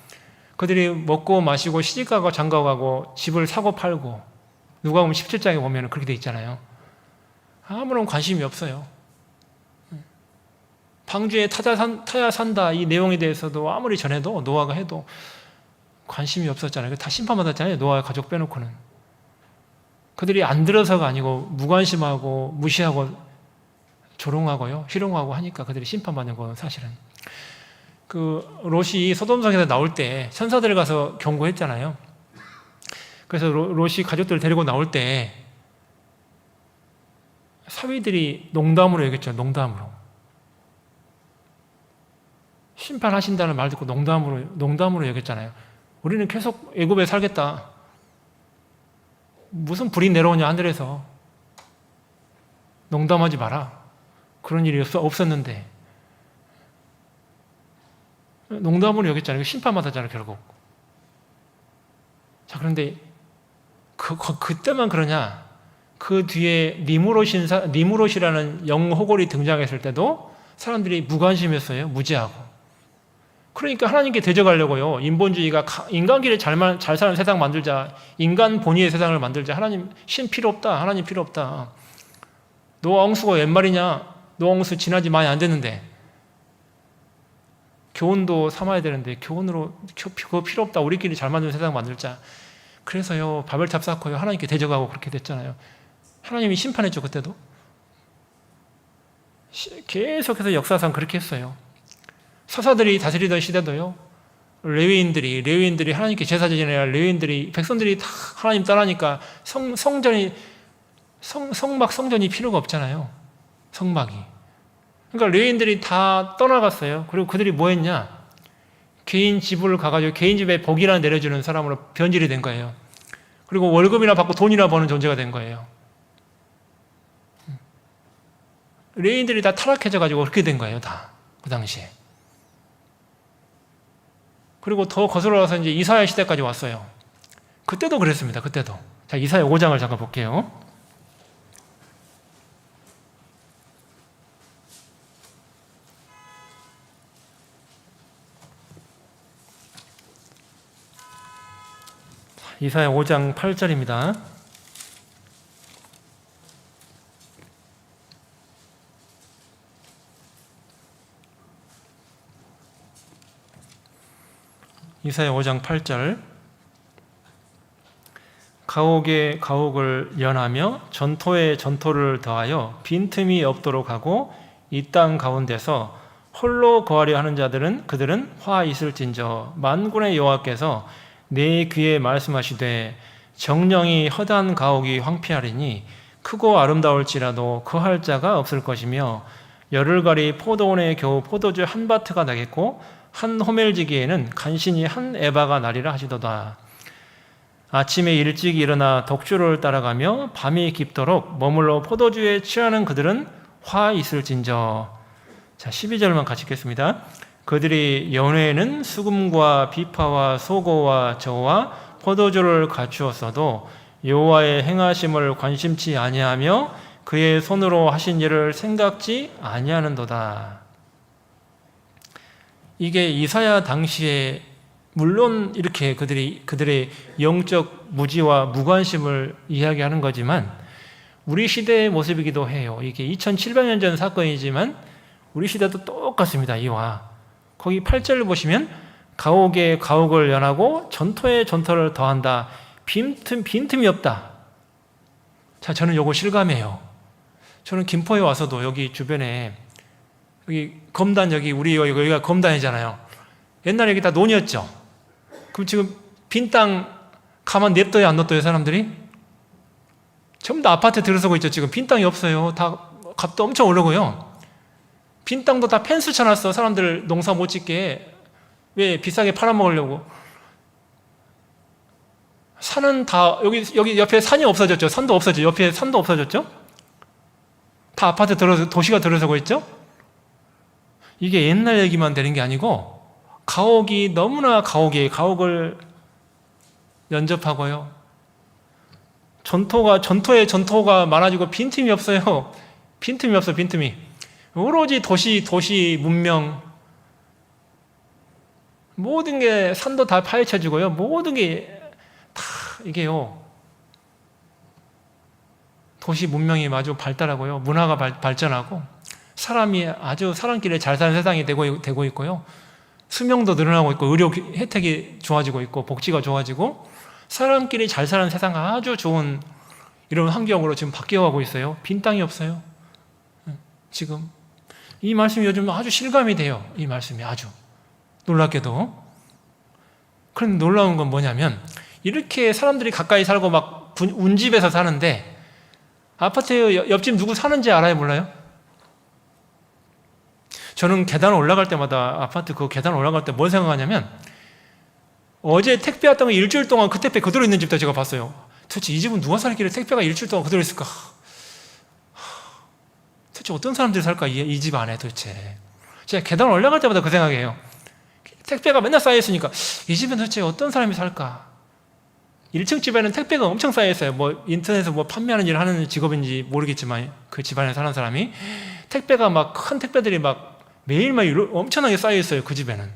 그들이 먹고 마시고 시집가고 장가가고 집을 사고 팔고, 누가복음 17장에 보면 그렇게 돼 있잖아요. 아무런 관심이 없어요. 방주에 타야 산다, 이 내용에 대해서도 아무리 전해도, 노아가 해도 관심이 없었잖아요. 다 심판받았잖아요, 노아의 가족 빼놓고는. 그들이 안 들어서가 아니고 무관심하고 무시하고 조롱하고요, 희롱하고 하니까 그들이 심판받는 건 사실은. 그 롯이 소돔성에서 나올 때 천사들 가서 경고했잖아요. 그래서 롯이 가족들을 데리고 나올 때 사위들이 농담으로 얘기했죠, 농담으로. 심판하신다는 말 듣고 농담으로 얘기했잖아요. 우리는 계속 애굽에 살겠다. 무슨 불이 내려오냐, 하늘에서. 농담하지 마라. 그런 일이 없었는데. 농담으로 여겼잖아요. 심판받았잖아요, 결국. 자, 그런데 그때만 그러냐? 그 뒤에 니무롯이라는 영호골이 등장했을 때도 사람들이 무관심했어요. 무지하고. 그러니까 하나님께 대적하려고요. 인본주의가 인간끼리 잘 사는 세상 만들자. 인간 본위의 세상을 만들자. 하나님 신 필요 없다. 하나님 필요 없다. 노아홍수가 웬 말이냐? 노아홍수 지나지 많이 안 됐는데. 교훈도 삼아야 되는데 교훈으로 그거 필요 없다. 우리끼리 잘 만드는 세상 만들자. 그래서요. 바벨탑 쌓고요. 하나님께 대적하고 그렇게 됐잖아요. 하나님이 심판했죠. 그때도. 계속해서 역사상 그렇게 했어요. 서사들이 다스리던 시대도요. 레위인들이 하나님께 제사 지내야 레위인들이 백성들이 다 하나님 따라하니까 성전이 필요가 없잖아요. 성막이. 그러니까 레위인들이 다 떠나갔어요. 그리고 그들이 뭐 했냐? 개인 집을 가가지고 개인 집에 복이나 내려주는 사람으로 변질이 된 거예요. 그리고 월급이나 받고 돈이나 버는 존재가 된 거예요. 레위인들이 다 타락해져가지고 그렇게 된 거예요. 다. 그 당시에. 그리고 더 거슬러서 이제 이사야 시대까지 왔어요. 그때도 그랬습니다. 그때도. 자, 이사야 5장을 잠깐 볼게요. 이사야 5장 8절입니다. 이사야 5장 8절. 가옥에 가옥을 연하며 전토에 전토를 더하여 빈틈이 없도록 하고 이 땅 가운데서 홀로 거하려 하는 자들은 그들은 화 있을진저 만군의 여호와께서 내 귀에 말씀하시되 정령이 허다한 가옥이 황폐하리니 크고 아름다울지라도 거할 자가 없을 것이며 열흘가리 포도원에 겨우 포도주 한 바트가 나겠고 한 호멜지기에는 간신히 한 에바가 나리라 하시도다. 아침에 일찍 일어나 독주를 따라가며 밤이 깊도록 머물러 포도주에 취하는 그들은 화 있을진저. 자, 12절만 같이 읽겠습니다. 그들이 연회에는 수금과 비파와 소고와 저와 포도주를 갖추었어도 여호와의 행하심을 관심치 아니하며 그의 손으로 하신 일을 생각지 아니하는도다. 이게 이사야 당시에 물론 이렇게 그들의 영적 무지와 무관심을 이야기하는 거지만 우리 시대의 모습이기도 해요. 이게 2700년 전 사건이지만 우리 시대도 똑같습니다. 이와 거기 8절을 보시면 가옥에 가옥을 연하고 전토에 전토를 더한다. 빈틈이 없다. 자, 저는 요거 실감해요. 저는 김포에 와서도 여기 주변에 여기 검단 우리 여기가 검단이잖아요. 옛날에 여기 다 논이었죠. 그럼 지금 빈 땅 가만 냅둬요, 안 냅둬요, 사람들이? 전부 다 아파트 들어서고 있죠. 지금 빈 땅이 없어요. 다 값도 엄청 오르고요. 빈 땅도 다 펜스 쳐놨어. 사람들 농사 못 짓게. 왜? 비싸게 팔아먹으려고. 산은 다 여기 옆에 산이 없어졌죠. 산도 없어졌죠. 옆에 산도 없어졌죠. 다 아파트 도시가 들어서고 있죠. 이게 옛날 얘기만 되는 게 아니고 가옥이 너무나 가옥을 연접하고요. 전토에 전토가 많아지고 빈틈이 없어요. 빈틈이 없어, 빈틈이. 오로지 도시 문명, 모든 게 산도 다 파헤쳐지고요. 모든 게 다 이게요. 도시 문명이 아주 발달하고요. 문화가 발전하고 사람이 아주 사람끼리 잘 사는 세상이 되고 있고요. 수명도 늘어나고 있고 의료 혜택이 좋아지고 있고 복지가 좋아지고 사람끼리 잘 사는 세상 아주 좋은 이런 환경으로 지금 바뀌어가고 있어요. 빈 땅이 없어요. 지금 이 말씀이 요즘 아주 실감이 돼요. 이 말씀이 아주 놀랍게도. 그런데 놀라운 건 뭐냐면 이렇게 사람들이 가까이 살고 막 운집에서 사는데 아파트 옆집 누구 사는지 알아요? 몰라요? 저는 계단 올라갈 때마다 아파트 그 계단 올라갈 때 뭘 생각하냐면 어제 택배 왔던 거 일주일 동안 그 택배 그대로 있는 집도 제가 봤어요. 도대체 이 집은 누가 살길래 택배가 일주일 동안 그대로 있을까? 도대체 어떤 사람들이 살까? 이 집 안에 도대체. 제가 계단 올라갈 때마다 그 생각이에요. 택배가 맨날 쌓여있으니까 이 집엔 도대체 어떤 사람이 살까? 1층 집에는 택배가 엄청 쌓여있어요. 뭐 인터넷에서 뭐 판매하는 일을 하는 직업인지 모르겠지만 그 집안에 사는 사람이 택배가 막 큰 택배들이 막 매일매일 엄청나게 쌓여있어요. 그 집에는.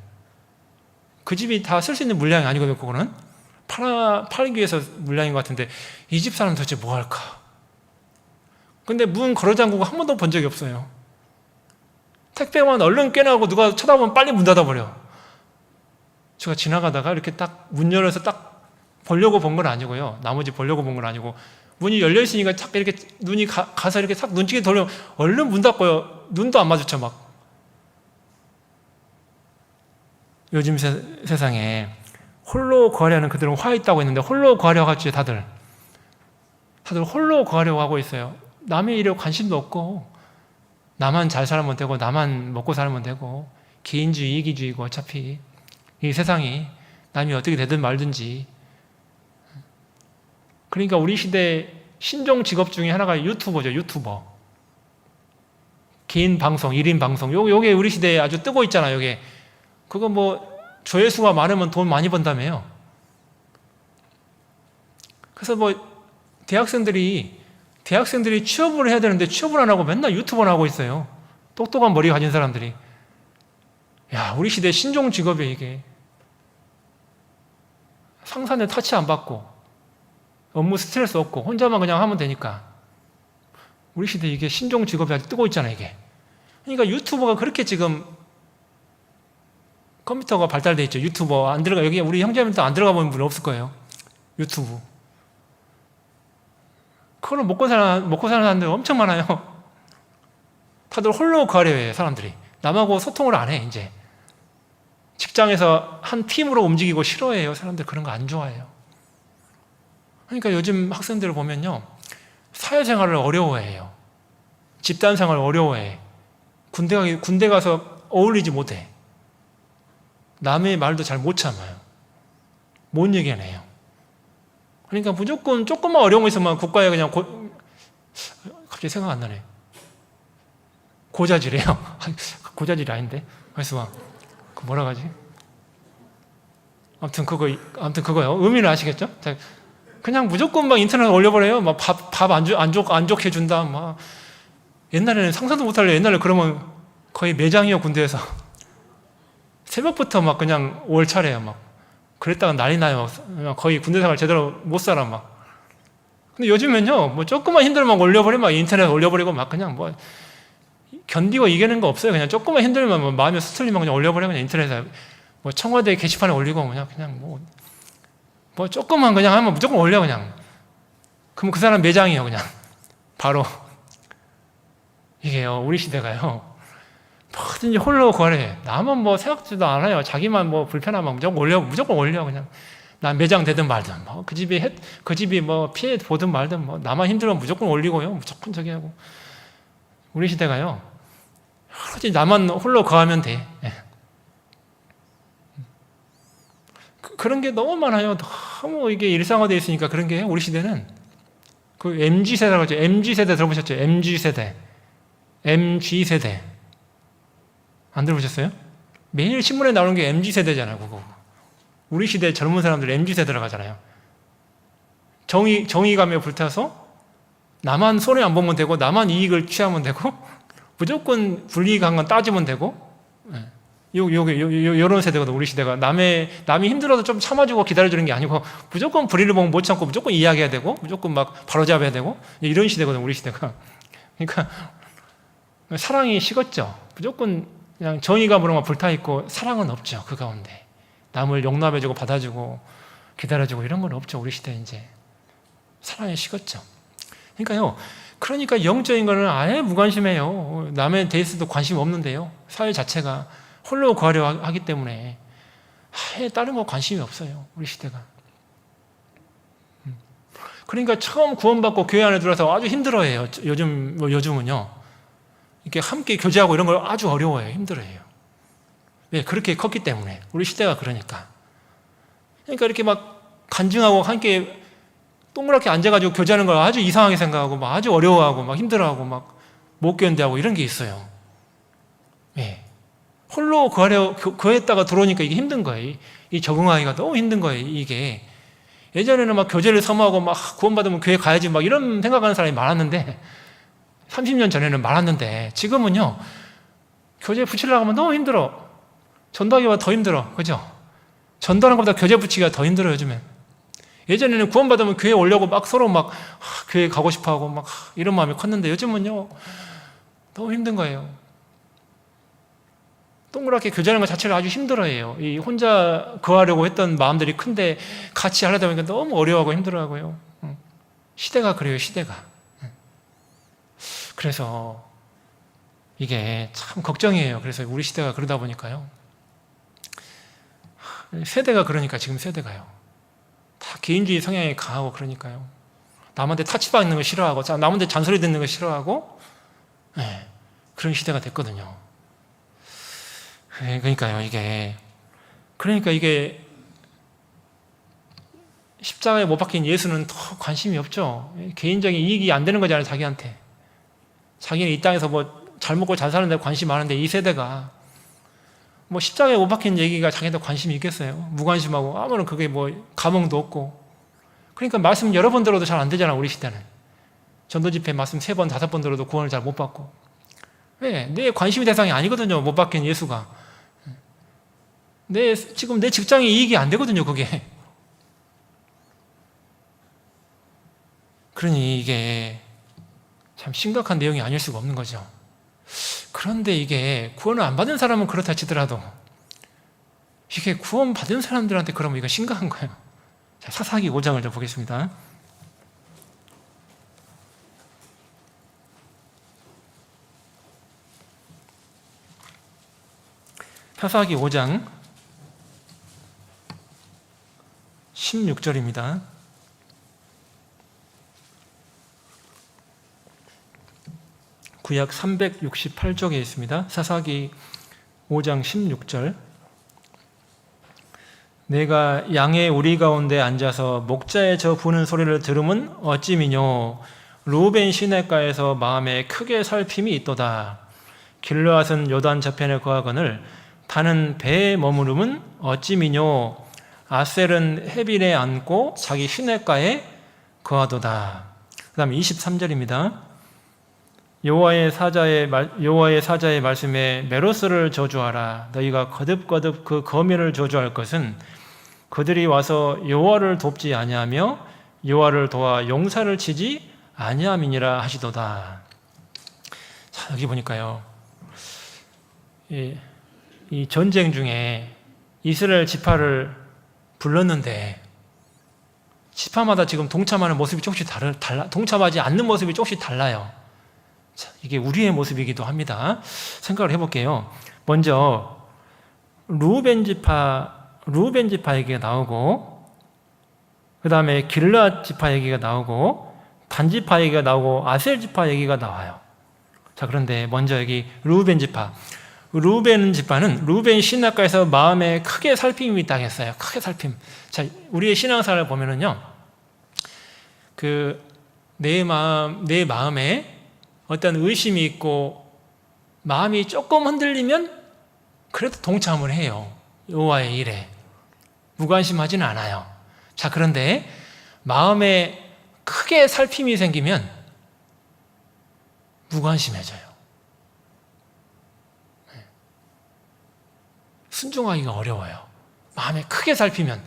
그 집이 다 쓸 수 있는 물량이 아니거든요. 그거는 팔기 위해서 물량인 것 같은데 이 집 사람 도대체 뭐 할까? 근데 문 걸어 잠그고 한 번도 본 적이 없어요. 택배만 얼른 깨나고 누가 쳐다보면 빨리 문 닫아버려. 제가 지나가다가 이렇게 딱 문 열어서 딱 보려고 본 건 아니고요. 나머지 보려고 본 건 아니고 문이 열려 있으니까 딱 이렇게 눈이 가서 이렇게 딱 눈치게 돌려 얼른 문 닫고요. 눈도 안 마주쳐 막. 요즘 세상에 홀로 구하려는 그들은 화 있다고 했는데 홀로 구하려고 하지 다들 홀로 구하려고 하고 있어요. 남의 일에 관심도 없고 나만 잘 살면 되고 나만 먹고 살면 되고 개인주의 이기주의고 어차피 이 세상이 남이 어떻게 되든 말든지. 그러니까 우리 시대 신종 직업 중에 하나가 유튜버죠. 유튜버. 개인 방송, 1인 방송. 요게 우리 시대에 아주 뜨고 있잖아요. 요게. 그거 뭐 조회수가 많으면 돈 많이 번다며요. 그래서 뭐 대학생들이 취업을 해야 되는데 취업을 안 하고 맨날 유튜버나 하고 있어요. 똑똑한 머리 가진 사람들이. 야, 우리 시대 신종 직업이에요, 이게. 상사는 터치 안 받고 업무 스트레스 없고 혼자만 그냥 하면 되니까. 우리 시대 이게 신종 직업이 아주 뜨고 있잖아요, 이게. 그러니까 유튜버가 그렇게 지금 컴퓨터가 발달돼 있죠. 유튜버 안 들어가, 여기 우리 형제님도 안 들어가 보는 분 없을 거예요. 유튜브. 그거를 먹고 사는 사람들 엄청 많아요. 다들 홀로 구하려 해요, 사람들이. 남하고 소통을 안 해, 이제. 직장에서 한 팀으로 움직이고 싫어해요. 사람들 그런 거 안 좋아해요. 그러니까 요즘 학생들을 보면요. 사회생활을 어려워해요. 집단생활을 어려워해. 군대 가서 어울리지 못해. 남의 말도 잘 못 참아요. 못 얘기해내요. 그러니까 무조건 조금만 어려운 거 있으면 국가에 그냥 갑자기 생각 안 나네. 고자질해요. 고자질이 아닌데. 그래서 막 뭐라 하지? 아무튼 그거요. 의미는 아시겠죠? 그냥 무조건 막 인터넷에 올려버려요. 막 밥 안 좋게 준다. 막 옛날에는 상상도 못할래. 옛날에 그러면 거의 매장이요, 군대에서. 새벽부터 막 그냥 올 차례야, 막. 그랬다가 난리 나요. 막 거의 군대 생활 제대로 못 살아, 막. 근데 요즘엔요, 뭐 조금만 힘들면 올려버리면 막 인터넷에 올려버리고 막 그냥 뭐 견디고 이기는 거 없어요. 그냥 조금만 힘들면 뭐 마음이 수틀리면 그냥 올려버려. 그냥 인터넷에 뭐 청와대 게시판에 올리고 그냥 뭐 조금만 그냥 하면 무조건 올려, 그냥. 그럼 그 사람 매장이에요, 그냥. 바로. 이게요, 우리 시대가요. 뭐든지 홀로 거래. 남은 뭐 생각지도 않아요. 자기만 뭐 불편하면 무조건 올려, 그냥. 난 매장 되든 말든. 뭐 그 집이 뭐 피해 보든 말든 뭐 나만 힘들면 무조건 올리고요. 무조건 저기 하고. 우리 시대가요. 나만 홀로 거하면 돼. 그런 게 너무 많아요. 너무 이게 일상화되어 있으니까 그런 게 우리 시대는 그 MG세대라고 하죠. MG세대 들어보셨죠? MG세대. MG세대. 안 들어보셨어요? 매일 신문에 나오는 게 MG세대잖아요, 그거. 우리 시대 젊은 사람들 MG세대라고 하잖아요. 정의감에 불타서 나만 손해 안 보면 되고, 나만 이익을 취하면 되고, 무조건 불이익한 건 따지면 되고, 요런 세대거든, 우리 시대가. 남이 힘들어도 좀 참아주고 기다려주는 게 아니고, 무조건 불의를 보면 못 참고, 무조건 이야기해야 되고, 무조건 막 바로잡아야 되고, 이런 시대거든, 우리 시대가. 그러니까, 사랑이 식었죠. 무조건 그냥 정의감으로만 불타있고, 사랑은 없죠, 그 가운데. 남을 용납해주고, 받아주고, 기다려주고, 이런 건 없죠, 우리 시대 이제. 사랑이 식었죠. 그러니까 영적인 거는 아예 무관심해요. 남의 데이스도 관심 없는데요. 사회 자체가 홀로 구하려 하기 때문에 아예 다른 거 관심이 없어요, 우리 시대가. 그러니까 처음 구원받고 교회 안에 들어와서 아주 힘들어해요. 요즘은요. 이렇게 함께 교제하고 이런 걸 아주 어려워해요. 힘들어해요. 왜? 그렇게 컸기 때문에. 우리 시대가 그러니까. 그러니까 이렇게 막 간증하고 함께 동그랗게 앉아가지고 교제하는 걸 아주 이상하게 생각하고 막 아주 어려워하고 막 힘들어하고 막 못 견뎌하고 이런 게 있어요. 예. 홀로 구했다가 들어오니까 이게 힘든 거예요. 이 적응하기가 너무 힘든 거예요. 이게 예전에는 막 교제를 사모하고 막 구원받으면 교회 가야지 막 이런 생각하는 사람이 많았는데 30년 전에는 많았는데 지금은요 교제 붙이려고 하면 너무 힘들어. 전도하기보다 더 힘들어. 그죠? 전도하는 것보다 교제 붙이기가 더 힘들어요 요즘엔. 예전에는 구원받으면 교회 오려고 막 서로 막 교회 가고 싶어하고 막 이런 마음이 컸는데 요즘은요 너무 힘든 거예요. 동그랗게 교제하는 것 자체를 아주 힘들어해요. 이 혼자 거하려고 했던 마음들이 큰데 같이 하려다 보니까 너무 어려워하고 힘들어하고요. 시대가 그래요, 시대가. 그래서 이게 참 걱정이에요. 그래서 우리 시대가 그러다 보니까요. 세대가 그러니까 지금 세대가요. 다 개인주의 성향이 강하고 그러니까요. 남한테 타치받는 거 싫어하고 남한테 잔소리 듣는 거 싫어하고 네, 그런 시대가 됐거든요. 그러니까요, 이게 십자가에 못 박힌 예수는 더 관심이 없죠. 개인적인 이익이 안 되는 거잖아요, 자기한테. 자기는 이 땅에서 뭐 잘 먹고 잘 사는 데 관심 많은데 이 세대가 뭐 십자가에 못 박힌 얘기가 자기한테 관심이 있겠어요? 무관심하고 아무런 그게 뭐 감흥도 없고. 그러니까 말씀 여러 번 들어도 잘 안 되잖아, 우리 시대는. 전도 집회 말씀 3번, 5번 들어도 구원을 잘 못 받고. 왜? 내 관심의 대상이 아니거든요, 못 박힌 예수가. 지금 내 직장에 이익이 안 되거든요, 그게. 그러니 이게 참 심각한 내용이 아닐 수가 없는 거죠. 그런데 이게 구원을 안 받은 사람은 그렇다 치더라도 이게 구원 받은 사람들한테 그러면 이거 심각한 거예요. 자, 사사기 5장을 좀 보겠습니다. 사사기 5장 16절입니다. 구약 368쪽에 있습니다. 사사기 5장 16절. 내가 양의 우리 가운데 앉아서 목자의 저 부는 소리를 들으면 어찌미뇨. 루벤 시냇가에서 마음에 크게 살핌이 있도다. 길르앗은 요단 저편에 거하거늘 타는 배에 머무름은 어찌미뇨. 아셀은 해빌에 앉고 자기 시냇가에 거하도다. 그 다음에 23절입니다. 여호와의 사자의 말씀에 메로스를 저주하라. 너희가 거듭거듭 그 거민을 저주할 것은 그들이 와서 여호와를 돕지 아니하며 여호와를 도와 용사를 치지 아니함이니라 하시도다. 자, 여기 보니까요, 이 전쟁 중에 이스라엘 지파를 불렀는데 지파마다 지금 동참하는 모습이 조금씩 동참하지 않는 모습이 조금씩 달라요. 자, 이게 우리의 모습이기도 합니다. 생각을 해볼게요. 먼저 루벤 지파 얘기가 나오고, 그 다음에 길르앗 지파 얘기가 나오고, 단 지파 얘기가 나오고, 아셀 지파 얘기가 나와요. 자, 그런데 먼저 여기 루벤 지파. 루벤 지파는 루벤 시냇가에서 마음에 크게 살핌이 있다 했어요. 크게 살핌. 자, 우리의 신앙생활을 보면은요, 내 마음에 어떤 의심이 있고 마음이 조금 흔들리면 그래도 동참을 해요. 여호와의 일에 무관심하지는 않아요. 자, 그런데 마음에 크게 살핌이 생기면 무관심해져요. 순종하기가 어려워요. 마음에 크게 살피면,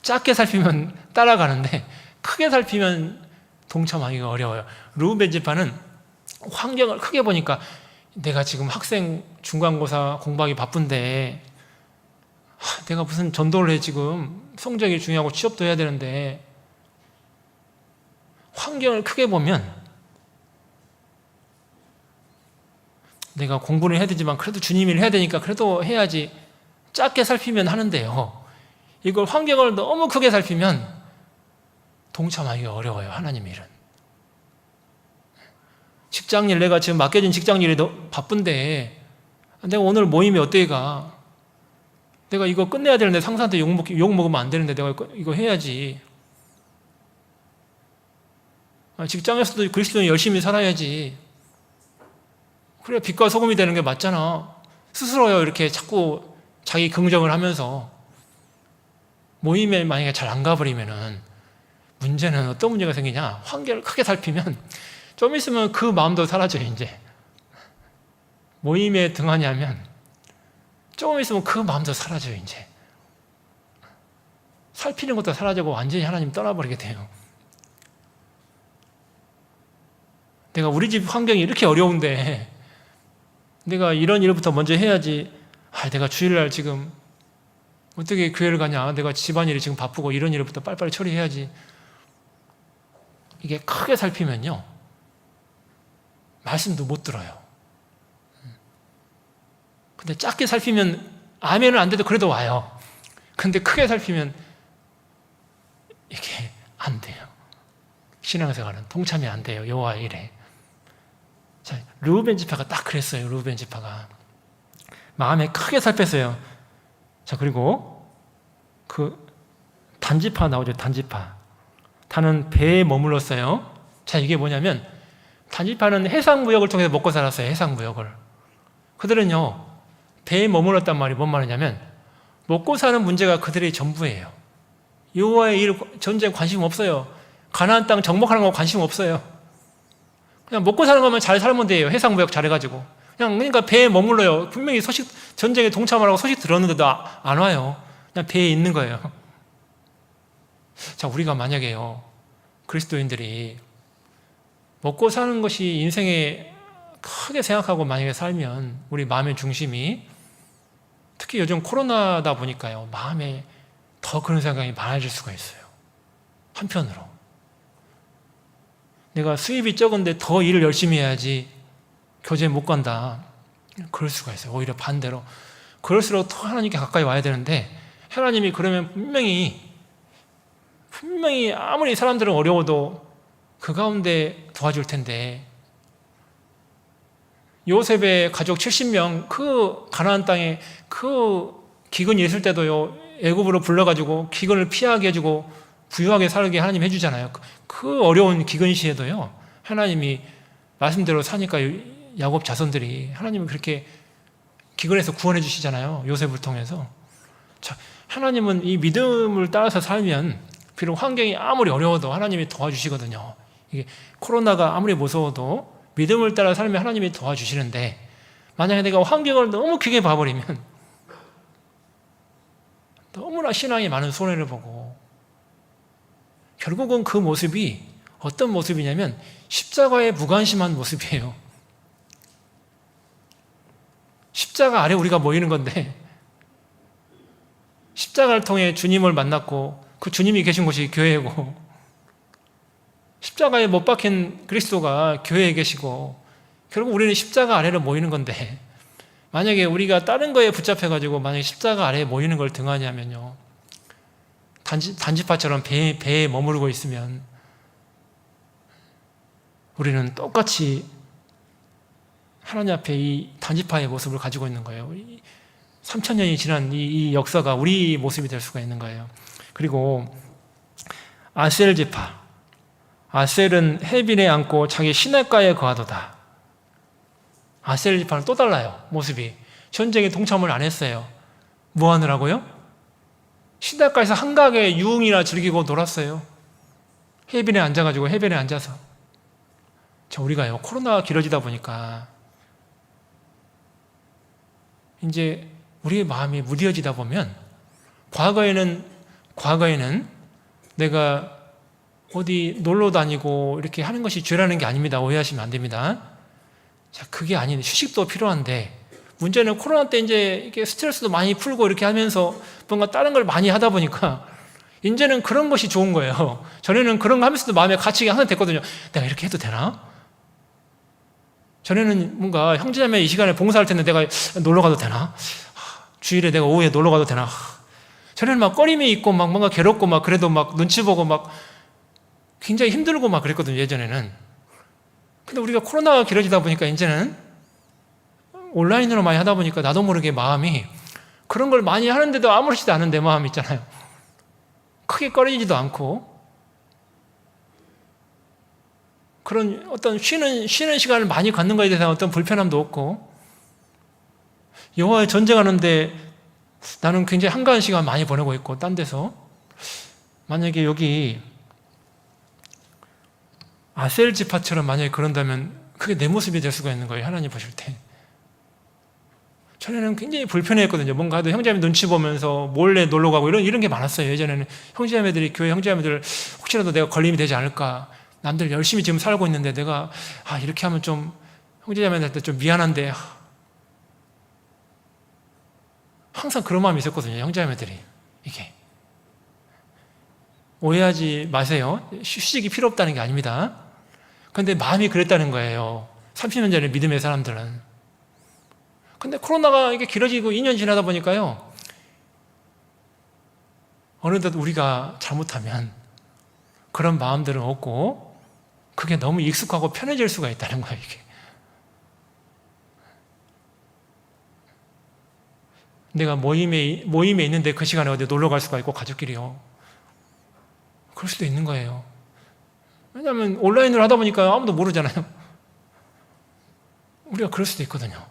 작게 살피면 따라가는데 크게 살피면 동참하기가 어려워요. 루벤 지파는 환경을 크게 보니까 내가 지금 학생 중간고사 공부하기 바쁜데 내가 무슨 전도를 해, 지금 성적이 중요하고 취업도 해야 되는데, 환경을 크게 보면 내가 공부를 해야 되지만 그래도 주님 일을 해야 되니까 그래도 해야지, 작게 살피면 하는데요, 이걸 환경을 너무 크게 살피면 동참하기가 어려워요. 하나님 일은. 직장일, 내가 지금 맡겨진 직장일이 바쁜데 내가 오늘 모임이 어떻게 가? 내가 이거 끝내야 되는데 상사한테 욕 먹으면 안 되는데 내가 이거 해야지. 직장에서도 그리스도는 열심히 살아야지. 그래야 빛과 소금이 되는 게 맞잖아. 스스로요 이렇게 자꾸 자기 긍정을 하면서 모임에 만약에 잘 안 가버리면은 문제는 어떤 문제가 생기냐? 환경을 크게 살피면 좀 있으면 그 마음도 사라져요. 이제 모임에 등하냐면 조금 있으면 그 마음도 사라져요. 이제 살피는 것도 사라지고 완전히 하나님 떠나버리게 돼요. 내가 우리 집 환경이 이렇게 어려운데 내가 이런 일부터 먼저 해야지. 내가 주일날 지금 어떻게 교회를 가냐? 내가 집안일이 지금 바쁘고 이런 일부터 빨리빨리 처리해야지. 이게 크게 살피면요, 말씀도 못 들어요. 근데 작게 살피면 아멘은 안 돼도 그래도 와요. 근데 크게 살피면 이게 안 돼요. 신앙생활은 동참이 안 돼요. 여호와의 일에. 자, 르우벤 지파가 딱 그랬어요. 르우벤 지파가 마음에 크게 살폈어요. 자, 그리고 그 단지파 나오죠. 단지파. 다는 배에 머물렀어요. 자, 이게 뭐냐면 단지파는 해상무역을 통해서 먹고 살았어요. 해상무역을. 그들은요, 배에 머물렀단 말이 뭔 말이냐면 먹고 사는 문제가 그들의 전부예요. 여호와의 일, 전쟁 관심 없어요. 가나안 땅 정복하는 거 관심 없어요. 그냥 먹고 사는 것만 잘 살면 돼요. 해상무역 잘해가지고. 그러니까 배에 머물러요. 분명히 전쟁에 동참하라고 소식 들었는데도 안 와요. 그냥 배에 있는 거예요. 자, 우리가 만약에요, 그리스도인들이 먹고 사는 것이 인생에 크게 생각하고 만약에 살면 우리 마음의 중심이, 특히 요즘 코로나다 보니까요, 마음에 더 그런 생각이 많아질 수가 있어요. 한편으로 내가 수입이 적은데 더 일을 열심히 해야지 교제에 못 간다, 그럴 수가 있어요. 오히려 반대로 그럴수록 더 하나님께 가까이 와야 되는데, 하나님이 그러면 분명히 아무리 사람들은 어려워도 그 가운데 도와줄 텐데, 요셉의 가족 70명 그 가나안 땅에 그 기근이 있을 때도요, 애굽으로 불러가지고 기근을 피하게 해주고 부유하게 살게 하나님 해주잖아요. 그 어려운 기근 시에도요, 하나님이 말씀대로 사니까 야곱 자손들이 하나님은 그렇게 기근에서 구원해 주시잖아요. 요셉을 통해서. 자, 하나님은 이 믿음을 따라서 살면 비록 환경이 아무리 어려워도 하나님이 도와주시거든요. 이게 코로나가 아무리 무서워도 믿음을 따라 살면 하나님이 도와주시는데, 만약에 내가 환경을 너무 크게 봐버리면 너무나 신앙이 많은 손해를 보고, 결국은 그 모습이 어떤 모습이냐면 십자가에 무관심한 모습이에요. 십자가 아래 우리가 모이는 건데, 십자가를 통해 주님을 만났고 그 주님이 계신 곳이 교회고, 십자가에 못 박힌 그리스도가 교회에 계시고, 결국 우리는 십자가 아래로 모이는 건데, 만약에 우리가 다른 거에 붙잡혀가지고 만약에 십자가 아래에 모이는 걸 등하냐면요, 단지파처럼 배에 머무르고 있으면 우리는 똑같이 하나님 앞에 이 단지파의 모습을 가지고 있는 거예요. 3000년이 지난 이 역사가 우리 모습이 될 수가 있는 거예요. 그리고 아셀 지파, 아셀은 해빈에 앉고 자기 시냇가에 거하도다. 아셀 지파는 또 달라요. 모습이. 전쟁에 동참을 안 했어요. 뭐 하느라고요? 시냇가에서 한가하게 유흥이나 즐기고 놀았어요. 해변에 앉아가지고 해변에 앉아서. 자, 우리가요, 코로나가 길어지다 보니까 이제 우리의 마음이 무뎌지다 보면, 과거에는 내가 어디 놀러 다니고 이렇게 하는 것이 죄라는 게 아닙니다. 오해하시면 안 됩니다. 자, 그게 아닌데, 휴식도 필요한데, 문제는 코로나 때 이제 이렇게 스트레스도 많이 풀고 이렇게 하면서 뭔가 다른 걸 많이 하다 보니까 이제는 그런 것이 좋은 거예요. 전에는 그런 거 하면서도 마음에 갇히게 항상 됐거든요. 내가 이렇게 해도 되나? 전에는 뭔가 형제자매 이 시간에 봉사할 텐데 내가 놀러 가도 되나? 주일에 내가 오후에 놀러 가도 되나? 전에는 막 꺼림이 있고 막 뭔가 괴롭고 막 그래도 막 눈치 보고 막 굉장히 힘들고 막 그랬거든요, 예전에는. 근데 우리가 코로나가 길어지다 보니까 이제는 온라인으로 많이 하다 보니까 나도 모르게 마음이, 그런 걸 많이 하는데도 아무렇지도 않은 내 마음 있잖아요. 크게 꺼리지도 않고, 그런 어떤 쉬는 시간을 많이 갖는 것에 대해서 어떤 불편함도 없고, 여호와의 전쟁하는데 나는 굉장히 한가한 시간 많이 보내고 있고, 딴 데서. 만약에 여기 아셀 지파처럼 만약에 그런다면 그게 내 모습이 될 수가 있는 거예요. 하나님 보실 때. 전에는 굉장히 불편했거든요. 뭔가 하도 형제자매 눈치 보면서 몰래 놀러 가고 이런 게 많았어요. 예전에는 형제자매들이, 교회 형제자매들 혹시라도 내가 걸림이 되지 않을까. 남들 열심히 지금 살고 있는데 내가 이렇게 하면 좀 형제자매들한테 좀 미안한데, 항상 그런 마음이 있었거든요. 형제자매들이. 이게 오해하지 마세요. 휴식이 필요 없다는 게 아닙니다. 그런데 마음이 그랬다는 거예요. 30년 전에 믿음의 사람들은. 근데 코로나가 이게 길어지고 2년 지나다 보니까요, 어느덧 우리가 잘못하면 그런 마음들은 없고 그게 너무 익숙하고 편해질 수가 있다는 거예요. 이게 내가 모임에 있는데 그 시간에 어디 놀러 갈 수가 있고, 가족끼리요. 그럴 수도 있는 거예요. 왜냐하면 온라인으로 하다 보니까 아무도 모르잖아요. 우리가 그럴 수도 있거든요.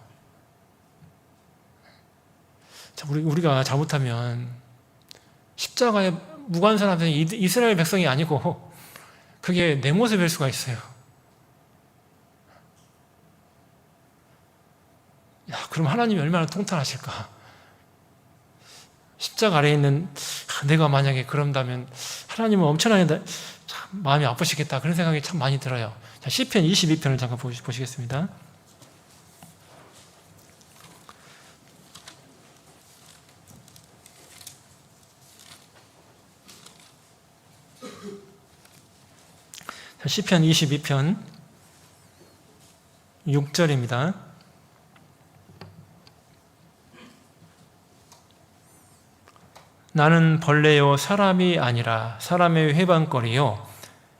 자, 우리가 잘못하면 십자가에 무관한 이스라엘 백성이 아니고 그게 내 모습일 수가 있어요. 그럼 하나님이 얼마나 통탄하실까? 십자가 아래에 있는 내가 만약에 그런다면 하나님은 엄청나게 참 마음이 아프시겠다, 그런 생각이 참 많이 들어요. 자, 시편 22편을 잠깐 보시겠습니다. 자, 시편 22편 6절입니다. 나는 벌레요 사람이 아니라 사람의 회방거리요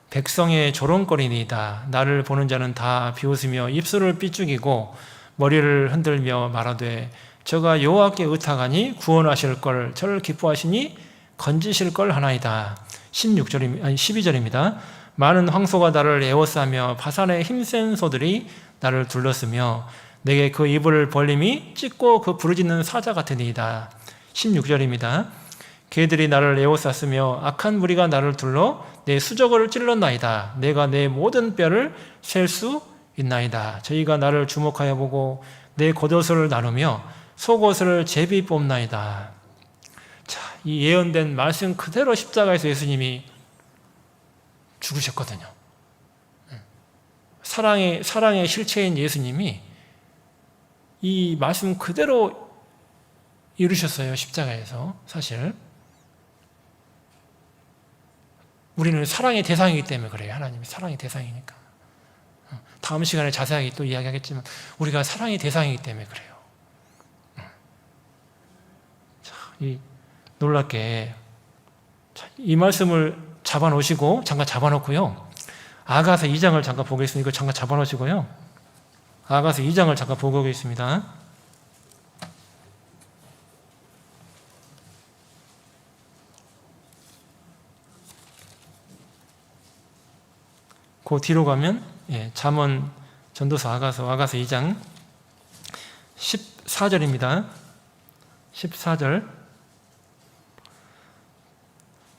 백성의 조롱거리니이다. 나를 보는 자는 다 비웃으며 입술을 삐죽이고 머리를 흔들며 말하되 저가 여호와께 의탁하니 구원하실 걸 저를 기뻐하시니 건지실 걸 하나이다. 12절입니다. 많은 황소가 나를 에워싸며 바산의 힘센 소들이 나를 둘렀으며 내게 그 입을 벌림이 찢고 그 부르짖는 사자 같으니이다. 16절입니다. 개들이 나를 에워쌌으며 악한 무리가 나를 둘러 내 수저거를 찔렀나이다. 내가 내 모든 뼈를 셀 수 있나이다. 저희가 나를 주목하여 보고 내 겉옷을 나누며 속옷을 제비 뽑나이다. 자, 이 예언된 말씀 그대로 십자가에서 예수님이 죽으셨거든요. 사랑의 실체인 예수님이 이 말씀 그대로 이루셨어요. 십자가에서. 사실 우리는 사랑의 대상이기 때문에 그래요. 하나님이 사랑의 대상이니까. 다음 시간에 자세하게 또 이야기하겠지만 우리가 사랑의 대상이기 때문에 그래요. 자, 놀랍게 이 말씀을 잡아놓으시고, 잠깐 잡아놓고요, 아가서 2장을 잠깐 보겠습니다. 이거 잠깐 잡아놓으시고요, 아가서 2장을 잠깐 보고 오겠습니다. 그 뒤로 가면 잠언, 전도서, 아가서 2장 14절입니다. 14절.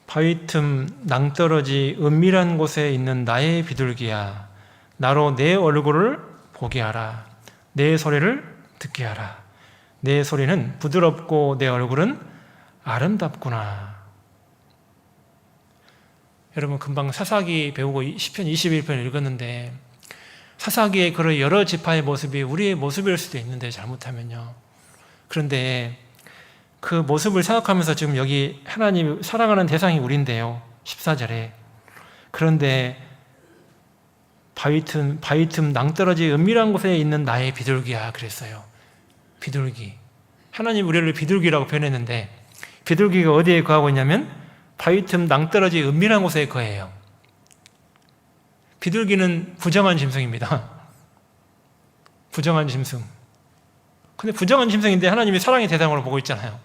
바위 틈 낭떠러지 은밀한 곳에 있는 나의 비둘기야, 나로 내 얼굴을 보게 하라. 내 소리를 듣게 하라. 내 소리는 부드럽고 내 얼굴은 아름답구나. 여러분, 금방 사사기 배우고 시편 21편 읽었는데, 사사기의 그런 여러 지파의 모습이 우리의 모습일 수도 있는데, 잘못하면요. 그런데 그 모습을 생각하면서 지금 여기 하나님 사랑하는 대상이 우리인데요, 14절에. 그런데 바위 틈 낭떠러지 은밀한 곳에 있는 나의 비둘기야 그랬어요. 비둘기. 하나님 우리를 비둘기라고 표현했는데, 비둘기가 어디에 거하고 있냐면 바위 틈 낭떠러지 은밀한 곳에 거해요. 비둘기는 부정한 짐승입니다. 부정한 짐승. 근데 부정한 짐승인데 하나님이 사랑의 대상으로 보고 있잖아요.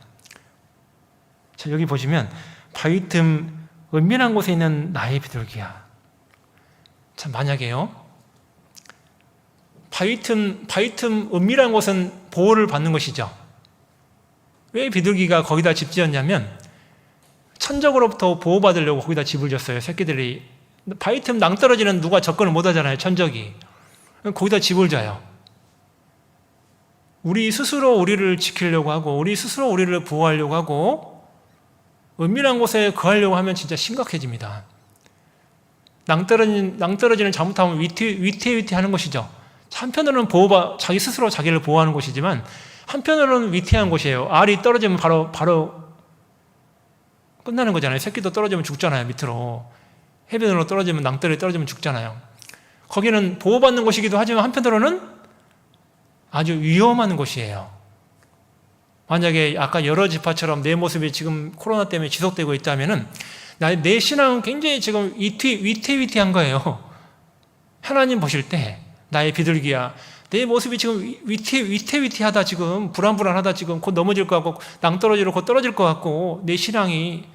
자, 여기 보시면 바위 틈 은밀한 곳에 있는 나의 비둘기야. 자, 만약에요, 바위 틈 은밀한 곳은 보호를 받는 것이죠. 왜 비둘기가 거기다 집 지었냐면 천적으로부터 보호받으려고 거기다 집을 졌어요. 새끼들이 바위 틈 낭떠러지는 누가 접근을 못 하잖아요, 천적이. 거기다 집을 져요. 우리 스스로 우리를 지키려고 하고 우리 스스로 우리를 보호하려고 하고 은밀한 곳에 거하려고 하면 진짜 심각해집니다. 낭떠러지는 잘못하면 위태위태하는 것이죠. 한편으로는 자기 스스로 자기를 보호하는 곳이지만 한편으로는 위태한 곳이에요. 알이 떨어지면 바로 끝나는 거잖아요. 새끼도 떨어지면 죽잖아요. 밑으로 해변으로 떨어지면 낭떠러지 떨어지면 죽잖아요. 거기는 보호받는 곳이기도 하지만 한편으로는 아주 위험한 곳이에요. 만약에 아까 여러 지파처럼 내 모습이 지금 코로나 때문에 지속되고 있다면은 내 신앙은 굉장히 지금 위태위태한 거예요. 하나님 보실 때 나의 비둘기야, 내 모습이 지금 위태위태하다, 지금 불안불안하다, 지금 곧 넘어질 것 같고 낭떠러지로 곧 떨어질 것 같고 내 신앙이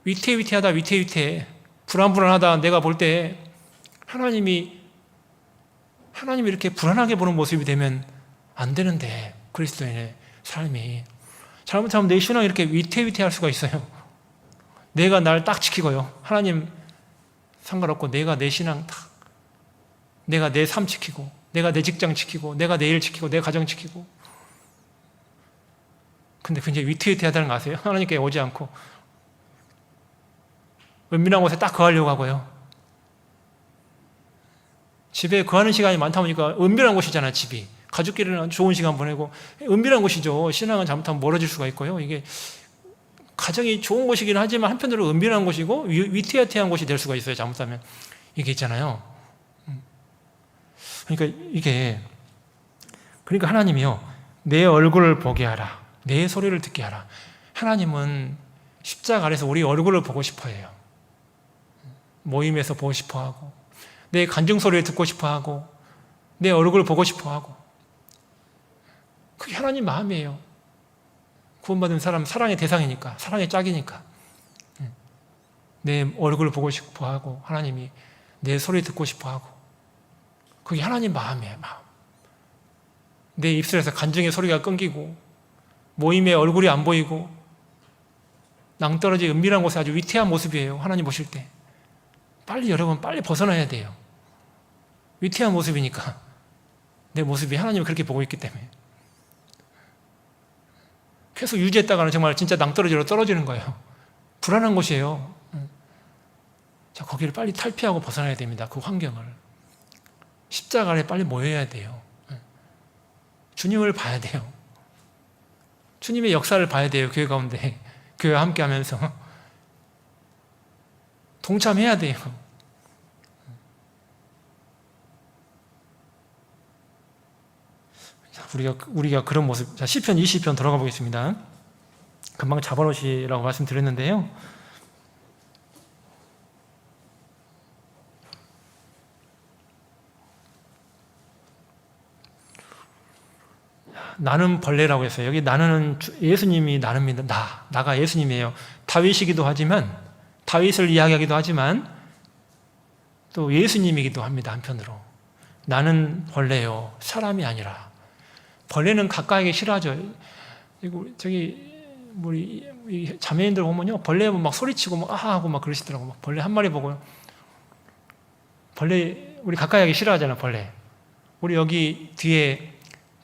위태위태하다, 위태위태해, 불안불안하다. 내가 볼 때 하나님이 이렇게 불안하게 보는 모습이 되면 안 되는데, 그리스도인의 삶이 잘못하면 내 신앙이 이렇게 위태위태할 수가 있어요. 내가 날 딱 지키고요, 하나님 상관없고 내가 내 신앙 딱, 내가 내 삶 지키고 내가 내 직장 지키고 내가 내 일 지키고 내 가정 지키고. 근데 굉장히 위태위태하다는 거 아세요? 하나님께 오지 않고 은밀한 곳에 딱 거하려고 하고요. 집에 거하는 시간이 많다 보니까 은밀한 곳이잖아요. 집이 가족끼리는 좋은 시간 보내고 은밀한 곳이죠. 신앙은 잘못하면 멀어질 수가 있고요. 이게 가정이 좋은 곳이긴 하지만 한편으로 은밀한 곳이고 위태위태한 곳이 될 수가 있어요. 잘못하면. 이게 있잖아요. 그러니까 하나님이요, 내 얼굴을 보게 하라, 내 소리를 듣게 하라. 하나님은 십자가 아래서 우리 얼굴을 보고 싶어 해요. 모임에서 보고 싶어 하고 내 간증 소리를 듣고 싶어 하고 내 얼굴을 보고 싶어 하고. 그게 하나님 마음이에요. 구원받은 사람 사랑의 대상이니까, 사랑의 짝이니까 내 얼굴을 보고 싶어 하고 하나님이 내 소리 듣고 싶어 하고. 그게 하나님 마음이에요. 마음. 내 입술에서 간증의 소리가 끊기고 모임에 얼굴이 안 보이고 낭떠러지 은밀한 곳에 아주 위태한 모습이에요. 하나님 보실 때 여러분 빨리 벗어나야 돼요. 위태한 모습이니까, 내 모습이 하나님을 그렇게 보고 있기 때문에. 계속 유지했다가는 정말 진짜 낭떠러지로 떨어지는 거예요. 불안한 곳이에요. 자, 거기를 빨리 탈피하고 벗어나야 됩니다. 그 환경을. 십자가 아래 빨리 모여야 돼요. 주님을 봐야 돼요. 주님의 역사를 봐야 돼요. 교회 가운데, 교회와 함께 하면서 동참해야 돼요. 우리가 그런 모습. 자, 시편 20편 돌아가 보겠습니다. 금방 잡아놓으시라고 말씀드렸는데요. 나는 벌레라고 했어요. 여기 나는 예수님이 나는입니다. 나가 예수님이에요. 다윗이기도 하지만, 다윗을 이야기하기도 하지만 또 예수님이기도 합니다. 한편으로 나는 벌레요, 사람이 아니라. 벌레는 가까이게 싫어하죠. 저기 우리 자매인들 보면요, 벌레 막 소리치고 막 하고 막 그러시더라고. 막 벌레 한 마리 보고요. 벌레 우리 가까이 하기 싫어하잖아요. 벌레. 우리 여기 뒤에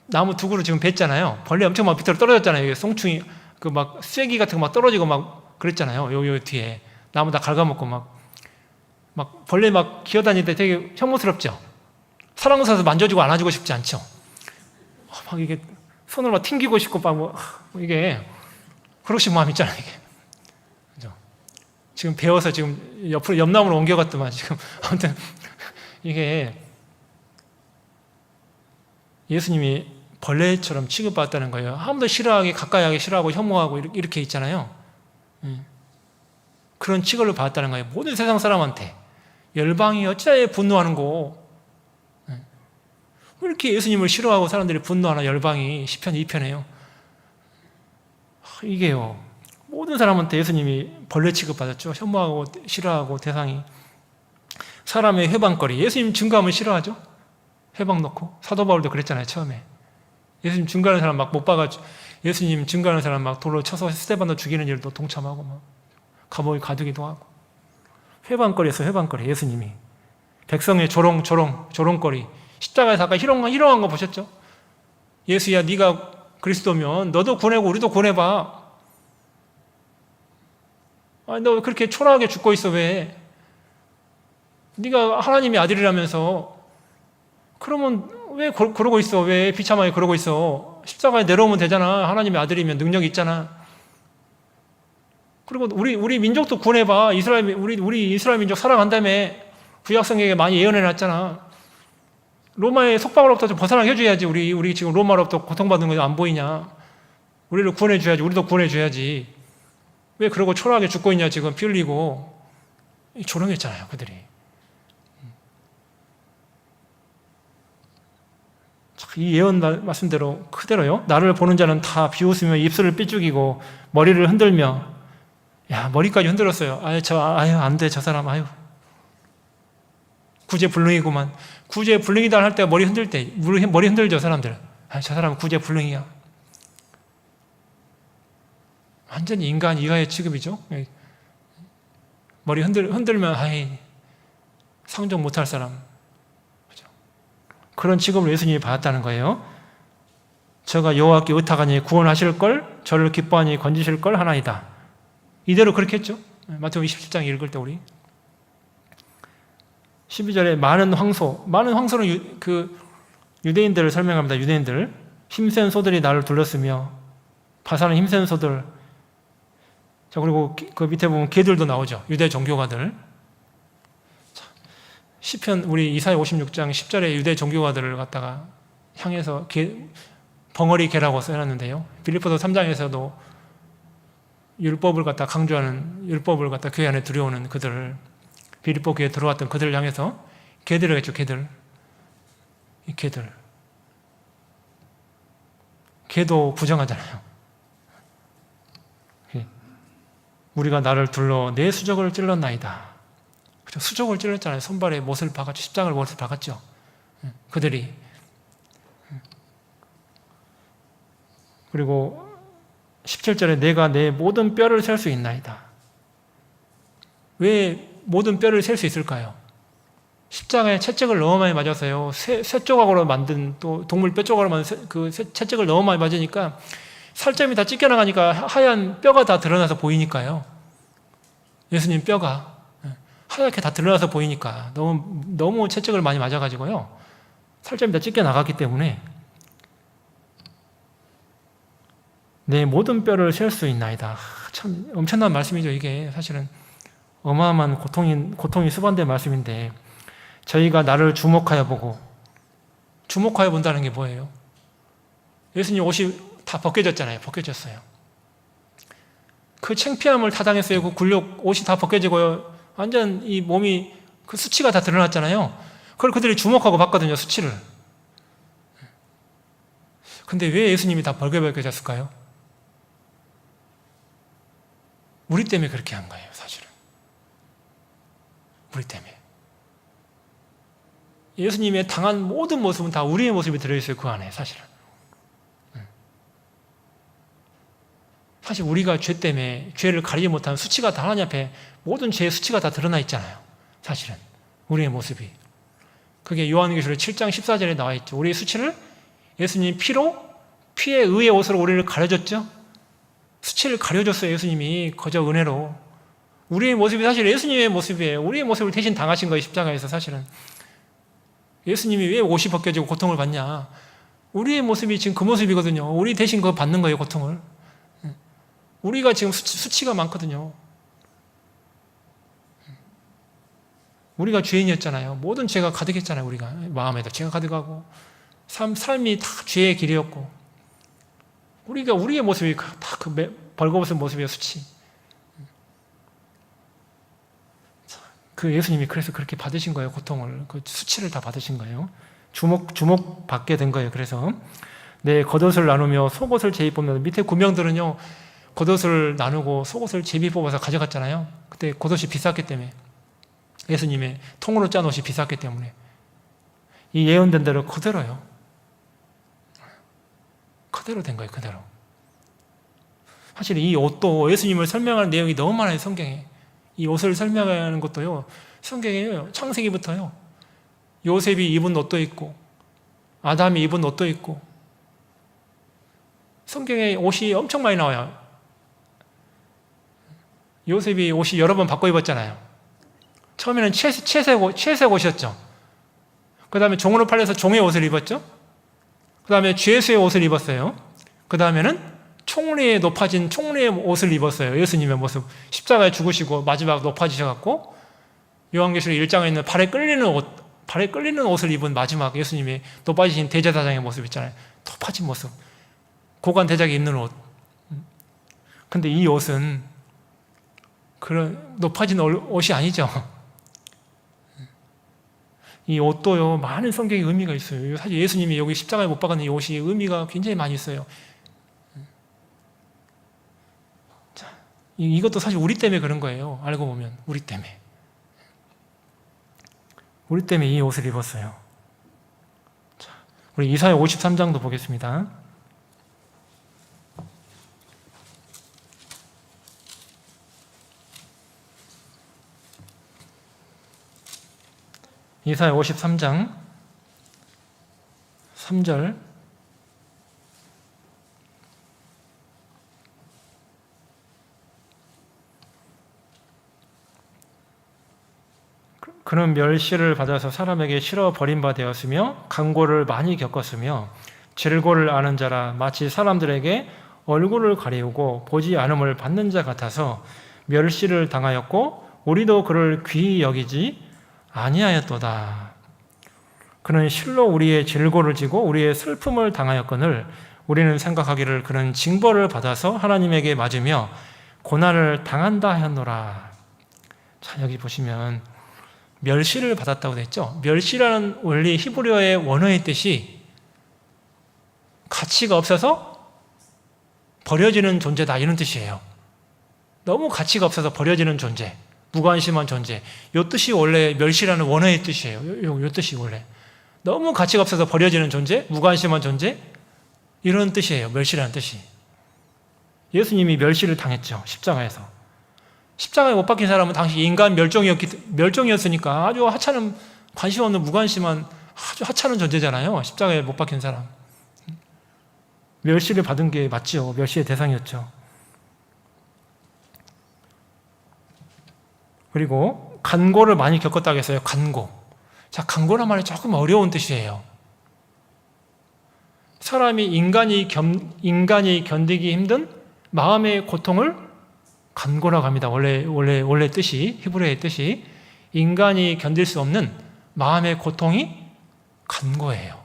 나무 두 그루 지금 뱄잖아요. 벌레 엄청 막 밑으로 떨어졌잖아요. 송충이 그 막 쐐기 같은 거 막 떨어지고 막 그랬잖아요. 요 뒤에 나무 다 갉아먹고 막 벌레 막 기어다닐 때 되게 혐오스럽죠. 사랑스러워서 만져주고 안아주고 싶지 않죠. 막 이게 손으로 막 튕기고 싶고 막 이게 그러신 마음 있잖아요. 이게 그죠? 지금 배워서 지금 옆 나무로 옮겨갔더만 지금. 아무튼 이게 예수님이 벌레처럼 취급받았다는 거예요. 아무도 싫어하게, 가까이 하기 싫어하고 혐오하고 이렇게 있잖아요. 그런 취급을 받았다는 거예요. 모든 세상 사람한테. 열방이 어찌나 분노하는 거. 왜 이렇게 예수님을 싫어하고 사람들이 분노하나, 열방이. 시편 2편에요. 이게요, 모든 사람한테 예수님이 벌레 취급받았죠. 혐오하고 싫어하고 대상이. 사람의 회방거리. 예수님 증거하면 싫어하죠. 회방 놓고. 사도 바울도 그랬잖아요. 처음에 예수님 증거하는 사람 막 못 봐가지고, 예수님 증거하는 사람 막 돌로 쳐서 스데반도 죽이는 일도 동참하고 막 감옥에 가두기도 하고. 회방거리였어요. 회방거리. 예수님이 백성의 조롱거리. 십자가에서 아까 희롱한 거 보셨죠? 예수야, 네가 그리스도면 너도 구원하고 우리도 구원해봐. 아니, 너 왜 그렇게 초라하게 죽고 있어? 왜? 네가 하나님의 아들이라면서. 그러면 왜 그러고 있어? 왜 비참하게 그러고 있어? 십자가에 내려오면 되잖아. 하나님의 아들이면 능력이 있잖아. 그리고 우리 민족도 구원해봐. 우리 이스라엘 민족 사랑한다며. 구약성경에 많이 예언해놨잖아. 로마의 속박으로부터 좀 벗어나게 해줘야지. 우리 지금 로마로부터 고통받는 거 안 보이냐? 우리를 구원해줘야지. 우리도 구원해줘야지. 왜 그러고 초라하게 죽고 있냐? 지금 피 흘리고. 조롱했잖아요, 그들이. 이 예언 말씀대로 그대로요. 나를 보는 자는 다 비웃으며 입술을 삐죽이고 머리를 흔들며, 야, 머리까지 흔들었어요. 안 돼, 저 사람, 구제불능이구만. 구제불능이다 할 때 머리 흔들죠, 사람들. 저 사람은 구제불능이야. 완전히 인간 이하의 취급이죠. 머리 흔들면, 상종 못할 사람. 그죠? 그런 취급을 예수님이 받았다는 거예요. 저가 여호와께 의탁하니 구원하실 걸, 저를 기뻐하니 건지실 걸 하나이다. 이대로 그렇게 했죠. 마태복음 27장 읽을 때 우리 12절에 많은 황소는 그 유대인들을 설명합니다. 유대인들, 힘센 소들이 나를 둘렀으며, 바사는 힘센 소들. 자, 그리고 그 밑에 보면 개들도 나오죠. 유대 종교가들. 시편 우리 이사야 56장 10절에 유대 종교가들을 갖다가 향해서 벙어리 개라고 써놨는데요. 빌립보서 3장에서도 율법을 갖다 강조하는, 율법을 갖다 교회 안에 들여오는 그들을, 빌립보 교회에 들어왔던 그들을 향해서 개들을 했죠. 이 개들. 개도 부정하잖아요. 우리가 나를 둘러 내 수족을 찔렀나이다. 그렇죠? 수족을 찔렀잖아요. 손발에 못을 박았죠. 십장을 못을 박았죠. 그들이. 그리고 17절에 내가 내 모든 뼈를 셀 수 있나이다. 왜 모든 뼈를 셀 수 있을까요? 십장에 채찍을 너무 많이 맞아서요. 새 조각으로 만든, 또 동물 뼈 조각으로 만든 그 채찍을 너무 많이 맞으니까 살점이 다 찢겨나가니까 하얀 뼈가 다 드러나서 보이니까요. 예수님 뼈가 하얗게 다 드러나서 보이니까 너무 채찍을 많이 맞아가지고요. 살점이 다 찢겨나갔기 때문에 내 모든 뼈를 셀 수 있나이다. 참 엄청난 말씀이죠. 이게 사실은 어마어마한 고통이 수반된 말씀인데, 저희가 나를 주목하여 본다는 게 뭐예요? 예수님 옷이 다 벗겨졌잖아요. 벗겨졌어요. 그 창피함을 타당했어요. 그 굴욕, 옷이 다 벗겨지고요. 완전 이 몸이, 그 수치가 다 드러났잖아요. 그걸 그들이 주목하고 봤거든요, 수치를. 근데 왜 예수님이 다 벗겨졌을까요? 우리 때문에 그렇게 한 거예요, 사실은. 우리 때문에. 예수님의 당한 모든 모습은 다 우리의 모습이 들어있어요, 그 안에, 사실은. 사실 우리가 죄 때문에 죄를 가리지 못한 수치가 다 하나님 앞에, 모든 죄의 수치가 다 드러나 있잖아요, 사실은. 우리의 모습이. 그게 요한계시록 7장 14절에 나와 있죠. 우리의 수치를 예수님이 피의 의의 옷으로 우리를 가려줬죠. 수치를 가려줬어요, 예수님이. 거저 은혜로. 우리의 모습이 사실 예수님의 모습이에요. 우리의 모습을 대신 당하신 거예요, 십자가에서. 사실은 예수님이 왜 옷이 벗겨지고 고통을 받냐? 우리의 모습이 지금 그 모습이거든요. 우리 대신 그거 받는 거예요, 고통을. 우리가 지금 수치가 많거든요. 우리가 죄인이었잖아요. 모든 죄가 가득했잖아요. 우리가 마음에도 죄가 가득하고 삶이 다 죄의 길이었고, 우리의 모습이 다 그 벌거벗은 모습이에요, 수치. 그 예수님이 그래서 그렇게 받으신 거예요, 고통을. 그 수치를 다 받으신 거예요. 주목 받게 된 거예요. 그래서 내 겉옷을 나누며 속옷을 제비 뽑는, 밑에 구명들은요, 겉옷을 나누고 속옷을 제비 뽑아서 가져갔잖아요. 그때 겉옷이 비쌌기 때문에, 예수님의 통으로 짠 옷이 비쌌기 때문에. 이 예언된 대로 그대로요. 그대로 된 거예요, 그대로. 사실 이 옷도 예수님을 설명하는 내용이 너무 많아요, 성경에. 이 옷을 설명하는 것도요, 성경에 창세기부터요, 요셉이 입은 옷도 있고 아담이 입은 옷도 있고, 성경에 옷이 엄청 많이 나와요. 요셉이 옷이 여러 번 바꿔 입었잖아요. 처음에는 채색 옷이었죠. 그 다음에 종으로 팔려서 종의 옷을 입었죠. 그 다음에 죄수의 옷을 입었어요. 그 다음에는 총리에 높아진 총리의 옷을 입었어요. 예수님의 모습. 십자가에 죽으시고 마지막 높아지셔갖고 요한계시록 1장에 있는 발에 끌리는 옷을 입은 마지막 예수님이 높아지신 대제사장의 모습 있잖아요. 높아진 모습. 고관 대작이 입는 옷. 근데 이 옷은 그런 높아진 옷이 아니죠. 이 옷도요, 많은 성경의 의미가 있어요. 사실 예수님이 여기 십자가에 못 박은 이 옷이 의미가 굉장히 많이 있어요. 자, 이것도 사실 우리 때문에 그런 거예요. 알고 보면 우리 때문에 이 옷을 입었어요. 자, 우리 이사야 53장도 보겠습니다. 이사야 53장 3절. 그는 멸시를 받아서 사람에게 실어 버림바 되었으며 강고를 많이 겪었으며 질고를 아는 자라 마치 사람들에게 얼굴을 가리우고 보지 않음을 받는 자 같아서 멸시를 당하였고 우리도 그를 귀히 여기지 아니하였도다. 그는 실로 우리의 질고를 지고 우리의 슬픔을 당하였거늘 우리는 생각하기를 그는 징벌을 받아서 하나님에게 맞으며 고난을 당한다 하였노라. 자, 여기 보시면 멸시를 받았다고 됐죠. 멸시라는 원리 히브리어의 원어의 뜻이 가치가 없어서 버려지는 존재다, 이런 뜻이에요. 너무 가치가 없어서 버려지는 존재, 무관심한 존재. 이 뜻이 원래 멸시라는 원어의 뜻이에요. 이 뜻이 원래 너무 가치가 없어서 버려지는 존재, 무관심한 존재, 이런 뜻이에요. 멸시라는 뜻이. 예수님이 멸시를 당했죠. 십자가에서. 십자가에 못 박힌 사람은 당시 인간 멸종이었으니까 아주 하찮은, 관심 없는 무관심한 아주 하찮은 존재잖아요. 십자가에 못 박힌 사람. 멸시를 받은 게 맞죠. 멸시의 대상이었죠. 그리고 간고를 많이 겪었다고 했어요. 간고. 자, 간고란 말이 조금 어려운 뜻이에요. 사람이 인간이 견디기 힘든 마음의 고통을 간고라고 합니다. 원래 뜻이, 히브리어의 뜻이 인간이 견딜 수 없는 마음의 고통이 간고예요.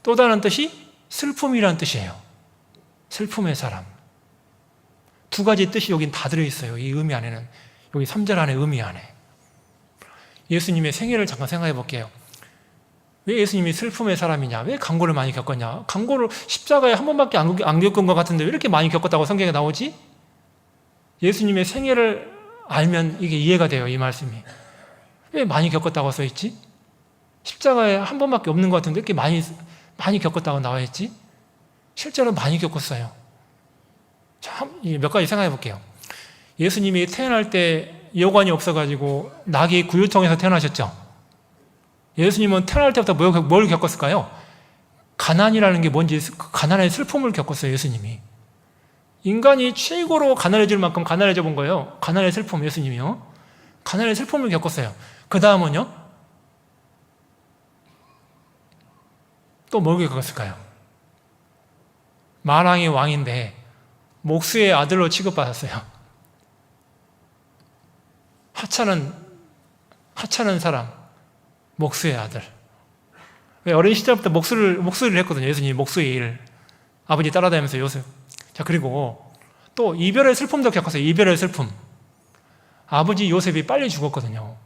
또 다른 뜻이 슬픔이라는 뜻이에요. 슬픔의 사람. 두 가지 뜻이 여긴 다 들어있어요. 이 의미 안에는. 여기 3절 안에 의미 안에. 예수님의 생애를 잠깐 생각해 볼게요. 왜 예수님이 슬픔의 사람이냐? 왜 간고를 많이 겪었냐? 간고를 십자가에 한 번밖에 안 겪은 것 같은데 왜 이렇게 많이 겪었다고 성경에 나오지? 예수님의 생애를 알면 이게 이해가 돼요. 이 말씀이. 왜 많이 겪었다고 써있지? 십자가에 한 번밖에 없는 것 같은데 이렇게 많이 겪었다고 나와 있지? 실제로 많이 겪었어요. 몇 가지 생각해 볼게요. 예수님이 태어날 때 여관이 없어가지고 낙이 구유통에서 태어나셨죠. 예수님은 태어날 때부터 뭘 겪었을까요? 가난이라는 게 뭔지, 가난의 슬픔을 겪었어요. 예수님이. 인간이 최고로 가난해질 만큼 가난해져 본 거예요. 가난의 슬픔, 예수님이요. 가난의 슬픔을 겪었어요. 그 다음은요? 또 뭘 겪었을까요? 만왕의 왕인데 목수의 아들로 취급받았어요. 하찮은 사람, 목수의 아들. 왜 어린 시절부터 목수를 했거든요. 예수님이 목수의 일. 아버지 따라다니면서 요셉. 자, 그리고 또 이별의 슬픔도 겪었어요. 이별의 슬픔. 아버지 요셉이 빨리 죽었거든요.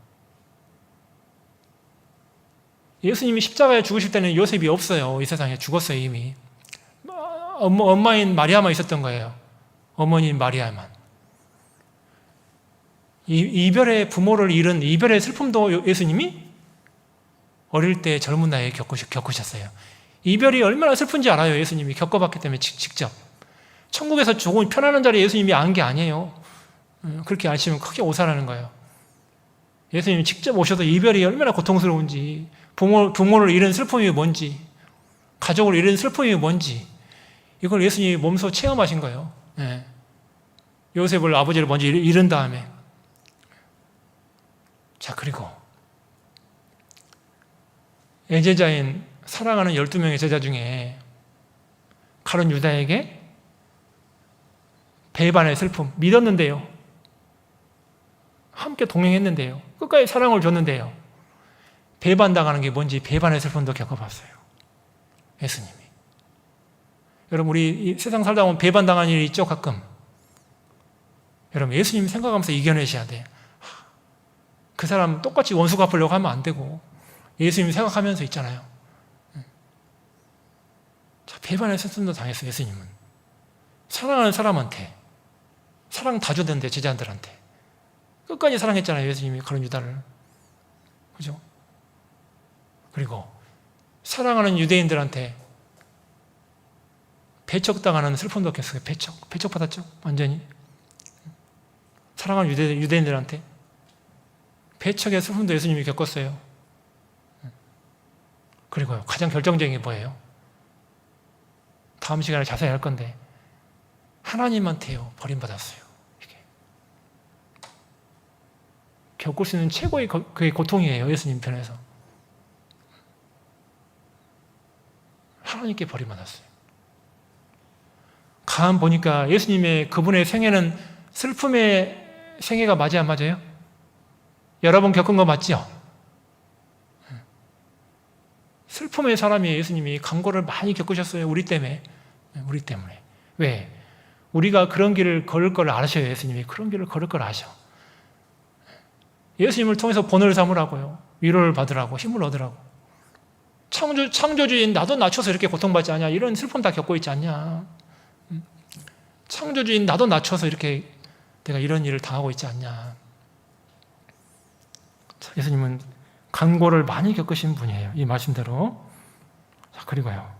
예수님이 십자가에 죽으실 때는 요셉이 없어요. 이 세상에 죽었어요, 이미. 엄마인 마리아만 있었던 거예요. 어머니인 마리아만. 이별의 부모를 잃은 이별의 슬픔도 예수님이 어릴 때 젊은 나이에 겪으셨어요. 이별이 얼마나 슬픈지 알아요. 예수님이 겪어봤기 때문에 직접. 천국에서 조금 편안한 자리에 예수님이 안 게 아니에요. 그렇게 아시면 크게 오산하는 거예요. 예수님이 직접 오셔서 이별이 얼마나 고통스러운지, 부모를 잃은 슬픔이 뭔지, 가족을 잃은 슬픔이 뭔지, 이걸 예수님이 몸소 체험하신 거예요. 예. 요셉을, 아버지를 먼저 잃은 다음에. 자, 그리고 애제자인 사랑하는 12명의 제자 중에 가룟 유다에게 배반의 슬픔, 믿었는데요. 함께 동행했는데요. 끝까지 사랑을 줬는데요. 배반당하는 게 뭔지 배반의 슬픔도 겪어봤어요. 예수님이. 여러분, 우리 이 세상 살다 보면 배반당한 일이 있죠, 가끔. 여러분, 예수님 생각하면서 이겨내셔야 돼. 그 사람 똑같이 원수 갚으려고 하면 안 되고, 예수님 생각하면서 있잖아요. 자, 배반의 슬픔도 당했어요, 예수님은. 사랑하는 사람한테. 사랑 다 줬는데, 제자들한테. 끝까지 사랑했잖아요, 예수님이 그런 유다를. 그죠? 그리고 사랑하는 유대인들한테 배척당하는 슬픔도 겪었어요. 배척받았죠, 완전히. 사랑하는 유대인들한테 배척의 슬픔도 예수님이 겪었어요. 그리고요, 가장 결정적인 게 뭐예요? 다음 시간에 자세히 할 건데, 하나님한테요, 버림받았어요. 겪을 수 있는 최고의 그게 고통이에요, 예수님 편에서. 하나님께 버림받았어요. 가만 보니까 예수님의 그분의 생애는 슬픔의 생애가 맞아요, 안 맞아요? 여러 번 겪은 거 맞죠? 슬픔의 사람이 예수님이 강고를 많이 겪으셨어요, 우리 때문에. 우리 때문에. 왜? 우리가 그런 길을 걸을 걸 아셔요, 예수님이. 그런 길을 걸을 걸 아셔. 예수님을 통해서 본을 삼으라고요. 위로를 받으라고, 힘을 얻으라고. 창조주인 나도 낮춰서 이렇게 고통받지 않냐? 이런 슬픔 다 겪고 있지 않냐? 창조주인 나도 낮춰서 이렇게 내가 이런 일을 당하고 있지 않냐? 예수님은 간고를 많이 겪으신 분이에요. 이 말씀대로. 자, 그리고요.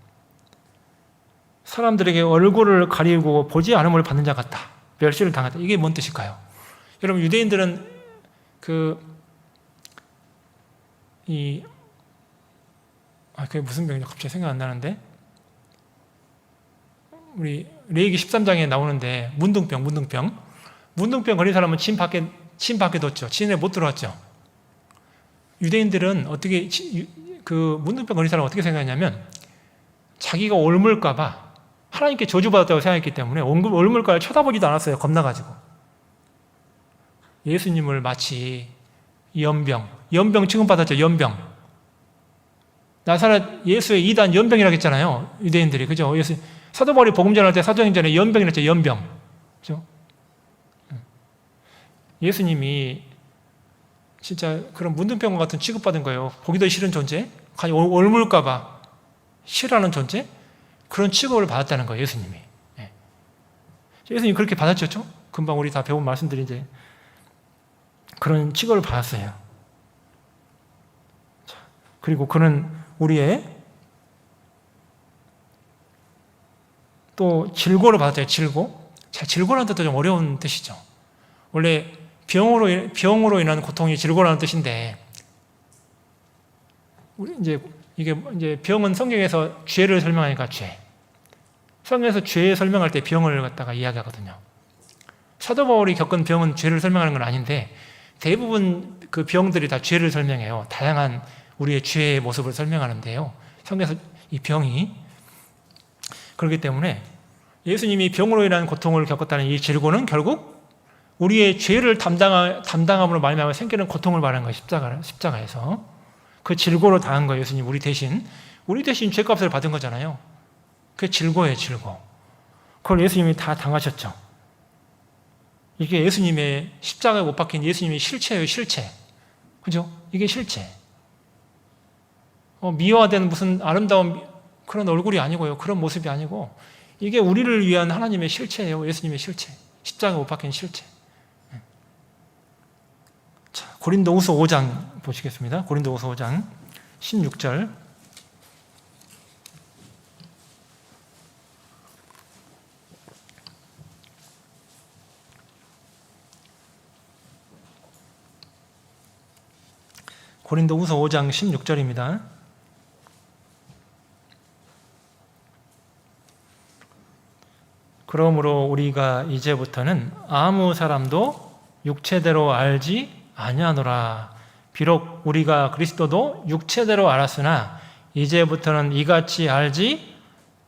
사람들에게 얼굴을 가리고 보지 않음을 받는 자 같다. 멸시를 당했다. 이게 뭔 뜻일까요? 여러분, 유대인들은 그게 무슨 병이냐 갑자기 생각 안 나는데, 우리 레위기 13장에 나오는데 문둥병 걸린 사람은 침 밖에 뒀죠. 진에 못 들어왔죠. 유대인들은 어떻게 그 문둥병 걸린 사람은 어떻게 생각했냐면, 자기가 옮을까봐 하나님께 저주받았다고 생각했기 때문에 옮을까를 쳐다보지도 않았어요. 겁나가지고. 예수님을 마치 연병 취급받았죠. 연병. 나사렛 예수의 이단 연병이라고 했잖아요, 유대인들이. 그죠? 사도 바울이 복음 전할 때 사도행전에 연병이라고 했죠. 연병. 그죠? 예수님이 진짜 그런 문둥병과 같은 취급받은 거예요. 보기도 싫은 존재, 옮을까봐 싫어하는 존재, 그런 취급을 받았다는 거예요, 예수님이. 예수님이 그렇게 받았죠? 금방 우리 다 배운 말씀들이 이제 그런 취급을 받았어요. 그리고 그는 우리의 또 질고를 받았어요. 질고라는 뜻도 좀 어려운 뜻이죠. 원래 병으로 인한 고통이 질고라는 뜻인데, 이게 병은 성경에서 죄를 설명하니까 죄. 성경에서 죄 설명할 때 병을 갖다가 이야기하거든요. 사도 바울이 겪은 병은 죄를 설명하는 건 아닌데, 대부분 그 병들이 다 죄를 설명해요. 다양한 우리의 죄의 모습을 설명하는데요. 성경에서 이 병이 그렇기 때문에 예수님이 병으로 인한 고통을 겪었다는 이 질고는 결국 우리의 죄를 담당함으로 말미암아 생기는 고통을 말하는 거예요. 십자가에서 그 질고로 당한 거예요. 예수님 우리 대신 죄값을 받은 거잖아요. 그게 질고예요, 질고. 그걸 예수님이 다 당하셨죠. 이게 예수님의 십자가에 못 박힌 예수님의 실체예요, 실체. 그죠? 이게 실체. 미화된 무슨 아름다운 그런 얼굴이 아니고요. 그런 모습이 아니고, 이게 우리를 위한 하나님의 실체예요. 예수님의 실체. 십자가에 못 박힌 실체. 자, 고린도후서 5장 보시겠습니다. 고린도후서 5장 16절. 고린도후서 5장 16절입니다. 그러므로 우리가 이제부터는 아무 사람도 육체대로 알지 아니하노라. 비록 우리가 그리스도도 육체대로 알았으나 이제부터는 이같이 알지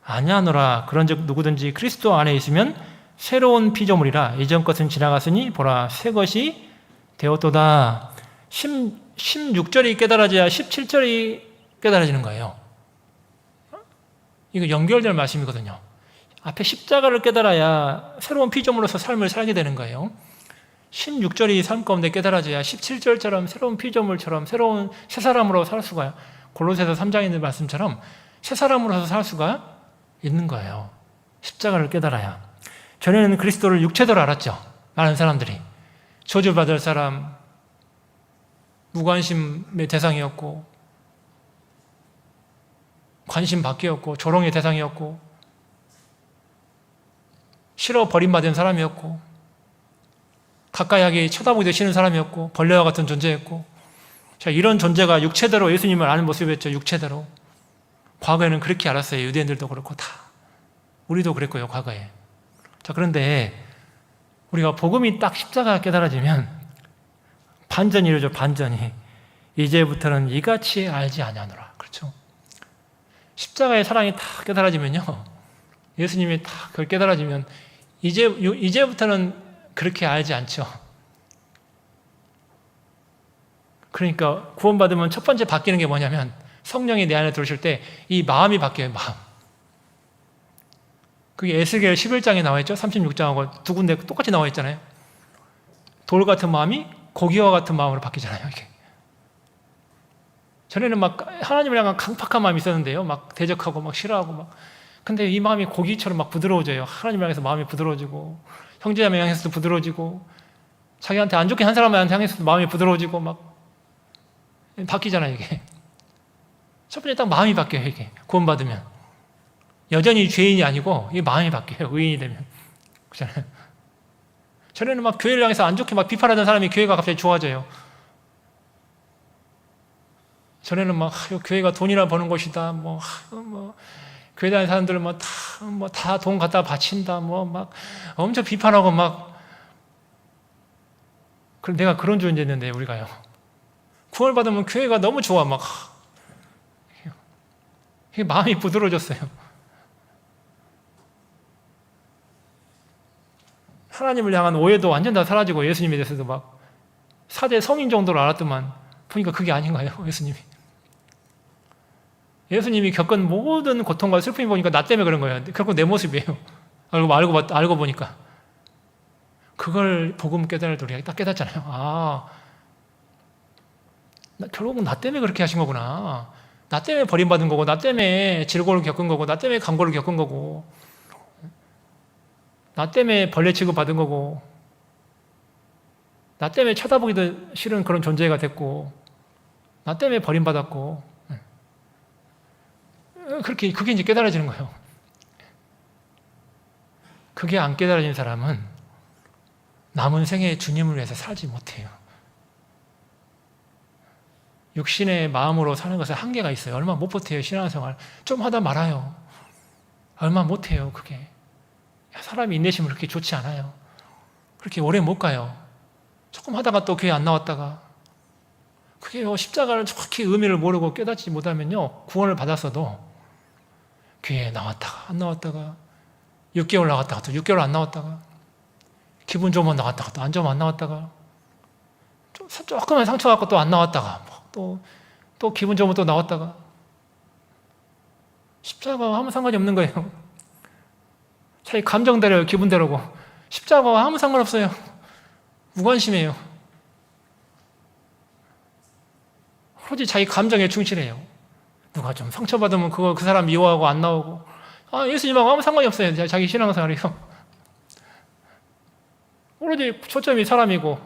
아니하노라. 그런즉 누구든지 그리스도 안에 있으면 새로운 피조물이라. 이전 것은 지나갔으니 보라 새 것이 되었도다. 16절이 깨달아져야 17절이 깨달아지는 거예요. 이거 연결될 말씀이거든요. 앞에 십자가를 깨달아야 새로운 피조물로서 삶을 살게 되는 거예요. 16절이 삶 가운데 깨달아져야 17절처럼 새로운 피조물처럼 새로운 새 사람으로 살 수가, 골로새서 3장에 있는 말씀처럼 새 사람으로서 살 수가 있는 거예요. 십자가를 깨달아야. 전에는 그리스도를 육체대로 알았죠. 많은 사람들이. 저주받을 사람, 무관심의 대상이었고, 관심 밖이었고, 조롱의 대상이었고, 싫어 버림받은 사람이었고, 가까이 하기 쳐다보기도 싫은 사람이었고, 벌레와 같은 존재였고, 자, 이런 존재가 육체대로 예수님을 아는 모습이었죠. 육체대로. 과거에는 그렇게 알았어요. 유대인들도 그렇고 다. 우리도 그랬고요, 과거에. 자, 그런데 우리가 복음이 딱 십자가가 깨달아지면 반전이 이루어져. 반전이. 이제부터는 이같이 알지 아니하노라. 그렇죠? 십자가의 사랑이 다 깨달아지면요, 예수님이 다 그걸 깨달아지면 이제부터는 그렇게 알지 않죠. 그러니까 구원받으면 첫 번째 바뀌는 게 뭐냐면 성령이 내 안에 들어오실 때 이 마음이 바뀌어요. 마음. 그게 에스겔 11장에 나와 있죠. 36장하고 두 군데 똑같이 나와 있잖아요. 돌 같은 마음이 고기와 같은 마음으로 바뀌잖아요. 이게. 전에는 막 하나님을 향한 강팍한 마음이 있었는데요. 막 대적하고 막 싫어하고 막. 근데 이 마음이 고기처럼 막 부드러워져요. 하나님을 향해서 마음이 부드러워지고, 형제자매 향해서도 부드러워지고, 자기한테 안 좋게 한 사람한테 향해서도 마음이 부드러워지고 막 바뀌잖아요. 이게. 첫 번째 딱 마음이 바뀌어요. 이게 구원받으면 여전히 죄인이 아니고 이 마음이 바뀌어요. 의인이 되면. 그렇잖아요. 전에는 막 교회를 향해서 안 좋게 막 비판하던 사람이 교회가 갑자기 좋아져요. 전에는 막 교회가 돈이나 버는 곳이다. 교회 다니는 사람들은 다 돈 갖다 바친다. 막 엄청 비판하고 막. 그럼 내가 그런 존재였는데 우리가요. 구원을 받으면 교회가 너무 좋아. 막 마음이 부드러워졌어요. 하나님을 향한 오해도 완전 다 사라지고, 예수님에 대해서도 막 사대 성인 정도로 알았더만 보니까 그게 아닌 거예요. 예수님이 겪은 모든 고통과 슬픔이 보니까 나 때문에 그런 거예요. 결국 내 모습이에요. 알고 보니까. 그걸 복음 깨달을 때 우리가 딱 깨닫잖아요. 결국은 나 때문에 그렇게 하신 거구나. 나 때문에 버림받은 거고, 나 때문에 질고를 겪은 거고, 나 때문에 강고를 겪은 거고, 나 때문에 벌레 취급받은 거고, 나 때문에 쳐다보기도 싫은 그런 존재가 됐고, 나 때문에 버림받았고, 그게 이제 깨달아지는 거예요. 그게 안 깨달아진 사람은 남은 생에 주님을 위해서 살지 못해요. 육신의 마음으로 사는 것에 한계가 있어요. 얼마 못 버텨요. 신앙생활 좀 하다 말아요. 얼마 못해요. 그게 사람이 인내심은 그렇게 좋지 않아요. 그렇게 오래 못 가요. 조금 하다가 또 교회 안 나왔다가. 그게 십자가를 정확히 의미를 모르고 깨닫지 못하면요, 구원을 받았어도 교회에 나왔다가 안 나왔다가, 6개월 나왔다가 또 6개월 안 나왔다가, 기분 좋으면 나왔다가 또 안 좋으면 안 나왔다가, 조금만 상처받고 또 안 나왔다가, 또 기분 좋으면 또 나왔다가. 십자가와 아무 상관이 없는 거예요. 자기 감정대로요, 기분대로고. 십자가와 아무 상관없어요. 무관심해요. 오로지 자기 감정에 충실해요. 누가 좀 상처받으면 그 사람 미워하고 안 나오고. 예수님하고 아무 상관이 없어요. 자기 신앙생활이요. 오로지 초점이 사람이고,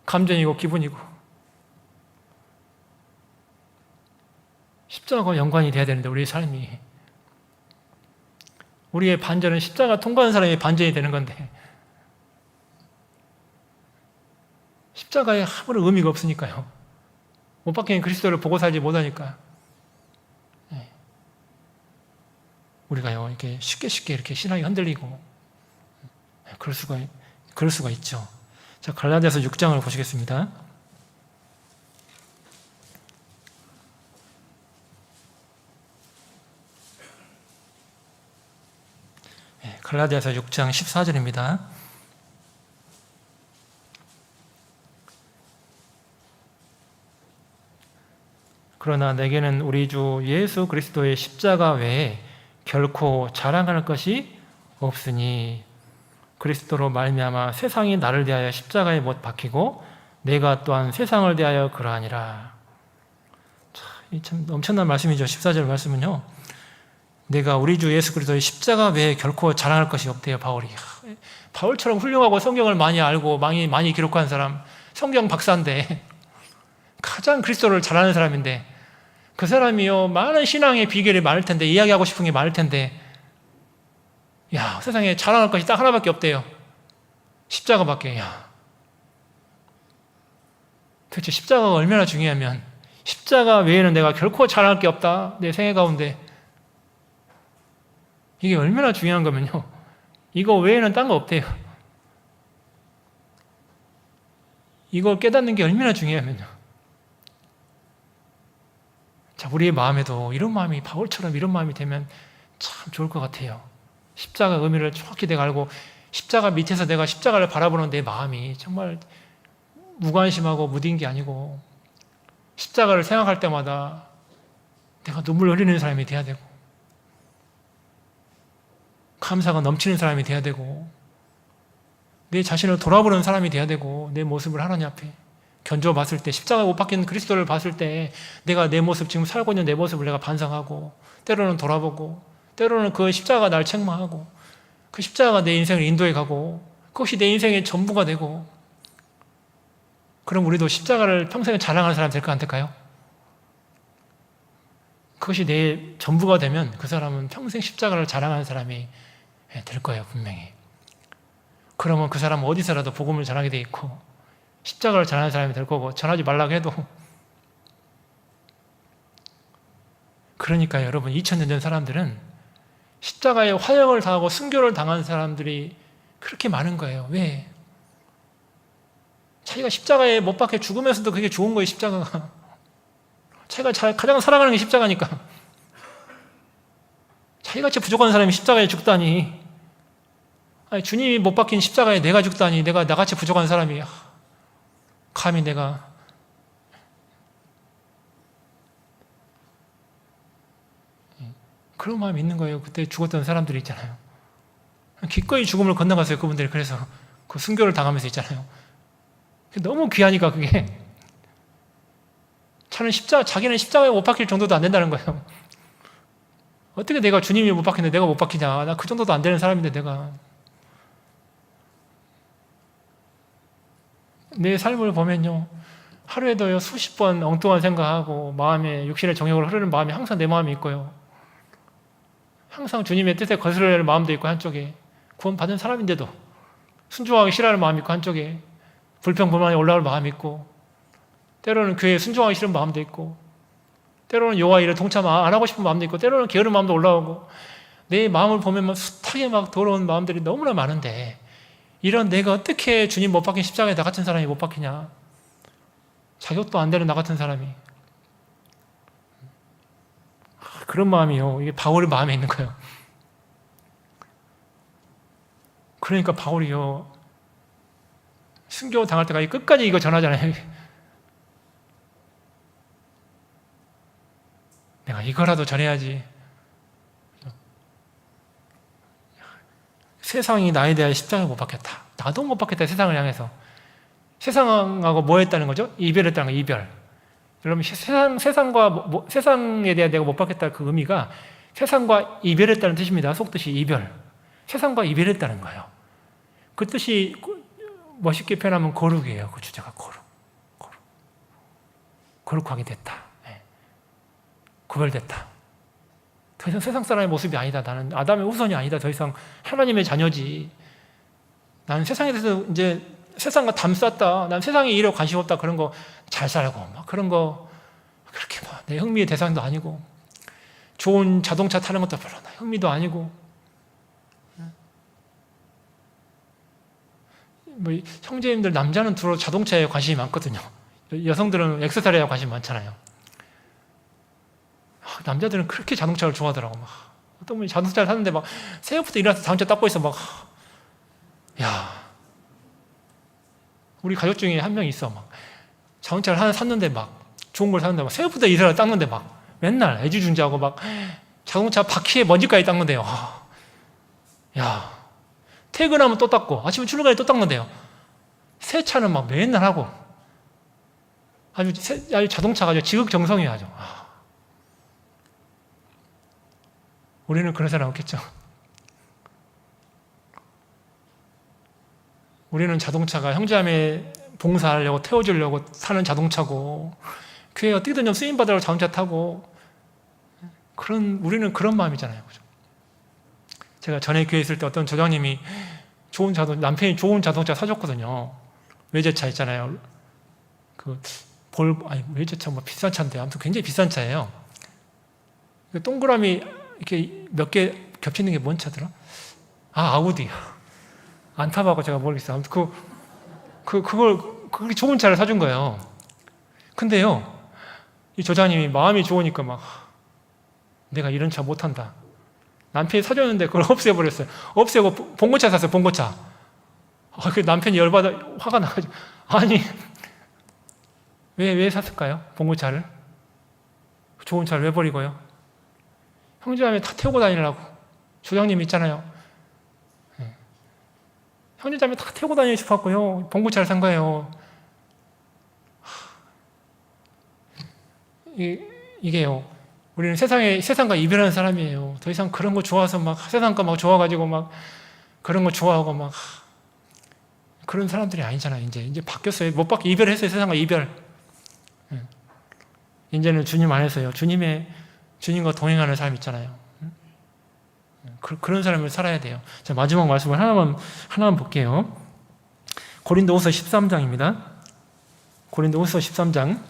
감정이고, 기분이고. 십자가와 연관이 돼야 되는데, 우리의 삶이. 우리의 반전은 십자가 통과한 사람의 반전이 되는 건데, 십자가에 아무런 의미가 없으니까요. 못 박힌 그리스도를 보고 살지 못하니까 우리가요 이렇게 쉽게 이렇게 신앙이 흔들리고 그럴 수가 있죠. 자, 갈라디아서 6장을 보시겠습니다. 갈라디아서 6장 14절입니다. 그러나 내게는 우리 주 예수 그리스도의 십자가 외에 결코 자랑할 것이 없으니 그리스도로 말미암아 세상이 나를 대하여 십자가에 못 박히고 내가 또한 세상을 대하여 그러하니라. 참 엄청난 말씀이죠. 14절 말씀은요. 내가 우리 주 예수 그리스도의 십자가 외에 결코 자랑할 것이 없대요. 바울이. 바울처럼 훌륭하고 성경을 많이 알고 많이 기록한 사람, 성경 박사인데 가장 그리스도를 잘 아는 사람인데 그 사람이요 많은 신앙의 비결이 많을 텐데 이야기하고 싶은 게 많을 텐데 야 세상에 자랑할 것이 딱 하나밖에 없대요. 십자가밖에. 도대체 십자가가 얼마나 중요하면 십자가 외에는 내가 결코 자랑할 게 없다. 내 생애 가운데 이게 얼마나 중요한 거면요 이거 외에는 딴 거 없대요. 이걸 깨닫는 게 얼마나 중요하면요 자, 우리의 마음에도 이런 마음이 바울처럼 이런 마음이 되면 참 좋을 것 같아요. 십자가 의미를 정확히 내가 알고 십자가 밑에서 내가 십자가를 바라보는 내 마음이 정말 무관심하고 무딘 게 아니고 십자가를 생각할 때마다 내가 눈물 흘리는 사람이 돼야 되고 감사가 넘치는 사람이 돼야 되고 내 자신을 돌아보는 사람이 돼야 되고 내 모습을 하나님 앞에 견져봤을 때 십자가에 못 박힌 그리스도를 봤을 때 내가 내 모습 지금 살고 있는 내 모습을 내가 반성하고 때로는 돌아보고 때로는 그 십자가가 날 책망하고 그 십자가가 내 인생을 인도해 가고 그것이 내 인생의 전부가 되고 그럼 우리도 십자가를 평생에 자랑하는 사람 될까 안 될까요? 그것이 내 전부가 되면 그 사람은 평생 십자가를 자랑하는 사람이 될 거예요, 분명히. 그러면 그 사람은 어디서라도 복음을 전하게 돼 있고 십자가를 전하는 사람이 될 거고 전하지 말라고 해도 그러니까 여러분 2000년 전 사람들은 십자가에 화형을 당하고 순교를 당한 사람들이 그렇게 많은 거예요. 왜? 자기가 십자가에 못 박혀 죽으면서도 그게 좋은 거예요, 십자가가. 자기가 가장 사랑하는 게 십자가니까. 자기같이 부족한 사람이 십자가에 죽다니. 아니, 주님이 못 박힌 십자가에 내가 죽다니. 내가 나같이 부족한 사람이 감히 내가 그런 마음이 있는 거예요. 그때 죽었던 사람들이 있잖아요. 기꺼이 죽음을 건너갔어요. 그분들이. 그래서 그 순교를 당하면서 있잖아요. 너무 귀하니까 그게 자기는 십자가에 못 박힐 정도도 안 된다는 거예요. 어떻게 내가 주님이 못 박히는데 내가 못 박히냐. 나 그 정도도 안 되는 사람인데 내가. 내 삶을 보면요. 하루에도 수십 번 엉뚱한 생각하고 마음에 육신의 정욕을 흐르는 마음이 항상 내 마음에 있고요. 항상 주님의 뜻에 거스르는 마음도 있고 한쪽에 구원받은 사람인데도 순종하기 싫어하는 마음이 있고 한쪽에 불평불만이 올라올 마음이 있고 때로는 교회에 순종하기 싫은 마음도 있고 때로는 여호와 일에 동참 안 하고 싶은 마음도 있고 때로는 게으른 마음도 올라오고 내 마음을 보면 막 숱하게 막 더러운 마음들이 너무나 많은데 이런 내가 어떻게 주님 못 박힌 십자가에 나 같은 사람이 못 박히냐. 자격도 안 되는 나 같은 사람이. 그런 마음이요. 이게 바울의 마음에 있는 거예요. 그러니까 바울이요. 순교 당할 때까지 끝까지 이거 전하잖아요. 내가 이거라도 전해야지. 세상이 나에 대하여 십자가에 못 박혔다. 나도 못 박혔다. 세상을 향해서. 세상하고 뭐 했다는 거죠? 이별했다는 거, 이별. 여러분, 세상에 대해 내가 못 박혔다 그 의미가 세상과 이별했다는 뜻입니다. 속뜻이 이별. 세상과 이별했다는 거예요. 그 뜻이 멋있게 표현하면 거룩이에요. 그 주제가 거룩. 거룩하게 됐다. 네. 구별됐다. 더 이상 세상 사람의 모습이 아니다. 나는 아담의 후손이 아니다. 더 이상 하나님의 자녀지. 나는 세상에 대해서 이제 세상과 담쌌다. 난 세상에 일에 관심 없다. 그런 거 잘 살고 막 그런 거 그렇게 막 내 흥미의 대상도 아니고, 좋은 자동차 타는 것도 별로 나 흥미도 아니고, 뭐 형제님들 남자는 주로 자동차에 관심이 많거든요. 여성들은 액세서리에 관심이 많잖아요. 남자들은 그렇게 자동차를 좋아하더라고. 막 어떤 분이 자동차를 탔는데 막 새벽부터 일어나서 자동차 닦고 있어. 막 야, 우리 가족 중에 한 명 있어. 막 자동차를 하나 샀는데 막 좋은 걸 샀는데 막 새벽부터 일어나서 닦는데 막 맨날 애지중지하고 막 자동차 바퀴에 먼지까지 닦는데요. 야, 퇴근하면 또 닦고 아침에 출근하면 또 닦는데요. 세차는 막 맨날 하고 아주 자동차가 아주 지극정성이에요. 아주. 우리는 그런 사람 없겠죠. 우리는 자동차가 형제자매 봉사하려고 태워주려고 사는 자동차고, 교회 어떻게든 좀 쓰임받으려고 자동차 타고, 우리는 그런 마음이잖아요. 그죠? 제가 전에 교회 있을 때 어떤 조장님이 남편이 좋은 자동차 사줬거든요. 외제차 있잖아요. 외제차 뭐 비싼 차인데, 아무튼 굉장히 비싼 차예요. 동그라미 이렇게 몇 개 겹치는 게 뭔 차더라? 아우디. 안 타봐고 제가 모르겠어요. 아무튼 그렇게 좋은 차를 사준 거예요. 근데요, 이 조장님이 마음이 좋으니까 막, 내가 이런 차 못 탄다. 남편이 사줬는데 그걸 없애버렸어요. 없애고 봉고차 샀어요, 봉고차. 그 남편이 열받아, 화가 나가지고. 아니, 왜 샀을까요? 봉고차를? 좋은 차를 왜 버리고요? 형제자매 다 태우고 다니려고. 조장님 있잖아요. 형제자매 다 태우고 다니고 싶었고요. 봉고차를 산 거예요. 이게요. 우리는 세상과 이별하는 사람이에요. 더 이상 그런 거 좋아서 막 세상 거 막 좋아가지고 막 그런 거 좋아하고 막 그런 사람들이 아니잖아요. 이제 바뀌었어요. 못 바뀌 이별했어요. 세상과 이별. 이제는 주님 안에서요. 주님과 동행하는 사람 있잖아요. 그런 사람을 살아야 돼요. 자, 마지막 말씀을 하나만 볼게요. 고린도후서 13장입니다. 고린도후서 13장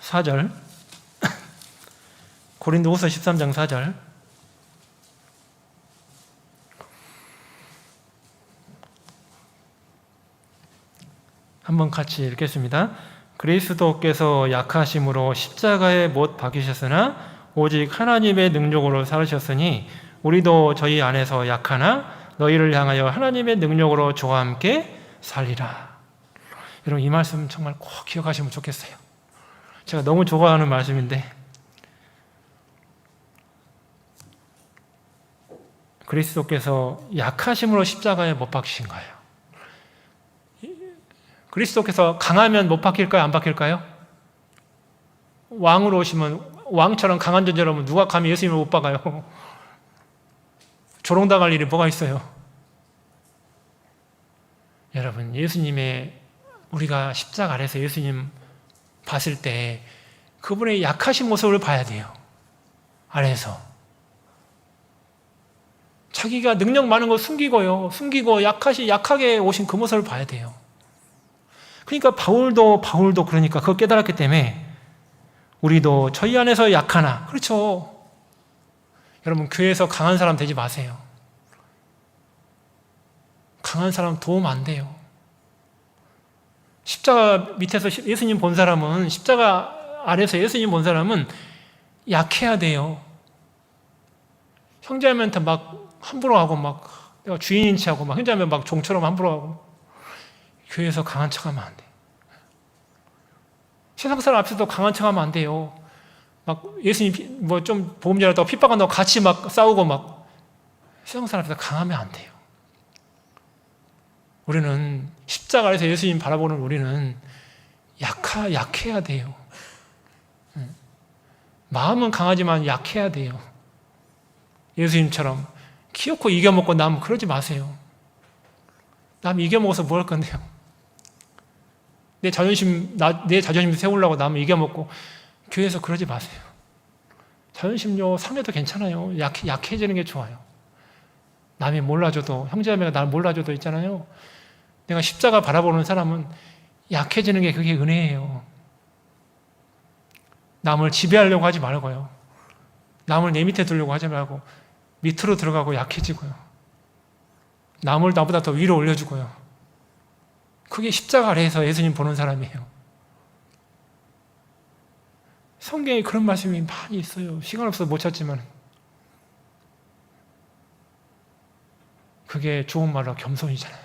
4절. 고린도후서 13장 4절. 한번 같이 읽겠습니다. 그리스도께서 약하심으로 십자가에 못 박이셨으나 오직 하나님의 능력으로 살으셨으니 우리도 저희 안에서 약하나 너희를 향하여 하나님의 능력으로 저와 함께 살리라. 여러분, 이 말씀 정말 꼭 기억하시면 좋겠어요. 제가 너무 좋아하는 말씀인데, 그리스도께서 약하심으로 십자가에 못 박히신 거예요. 그리스도께서 강하면 못 박힐까요? 안 박힐까요? 왕으로 오시면 왕처럼 강한 존재라면 누가 감히 예수님을 못 박아요? 조롱당할 일이 뭐가 있어요? 여러분, 우리가 십자가 아래서 예수님 봤을 때 그분의 약하신 모습을 봐야 돼요. 아래에서. 자기가 능력 많은 거 숨기고 약하게 오신 그 모습을 봐야 돼요. 그러니까 바울도 그러니까 그거 깨달았기 때문에 우리도 저희 안에서 약하나. 그렇죠. 여러분, 교회에서 강한 사람 되지 마세요. 강한 사람 도움 안 돼요. 십자가 밑에서 예수님 본 사람은, 십자가 아래서 예수님 본 사람은 약해야 돼요. 형제한테 막 함부로 하고 막 내가 주인인 체 하고 막 형제하면 막 종처럼 함부로 하고. 교회에서 강한 척하면 안 돼요. 세상 사람 앞에서도 강한 척하면 안 돼요. 막 예수님 뭐 좀 보험 잘했다고 핍박한다고 같이 막 싸우고 막 세상 사람 앞에서 강하면 안 돼요. 우리는 십자가 아래서 예수님 바라보는 우리는 약해야 돼요. 마음은 강하지만 약해야 돼요. 예수님처럼 기어코 이겨먹고 남 그러지 마세요. 남 이겨먹어서 뭐 할 건데요? 내 자존심 세우려고 남을 이겨먹고. 교회에서 그러지 마세요. 자존심요 상해도 괜찮아요. 약해지는 게 좋아요. 남이 몰라줘도, 형제자매가 나를 몰라줘도 있잖아요. 내가 십자가 바라보는 사람은 약해지는 게 그게 은혜예요. 남을 지배하려고 하지 말고요. 남을 내 밑에 두려고 하지 말고 밑으로 들어가고 약해지고요. 남을 나보다 더 위로 올려주고요. 그게 십자가 아래에서 예수님 보는 사람이에요. 성경에 그런 말씀이 많이 있어요. 시간 없어서 못 찾지만 그게 좋은 말로 겸손이잖아요.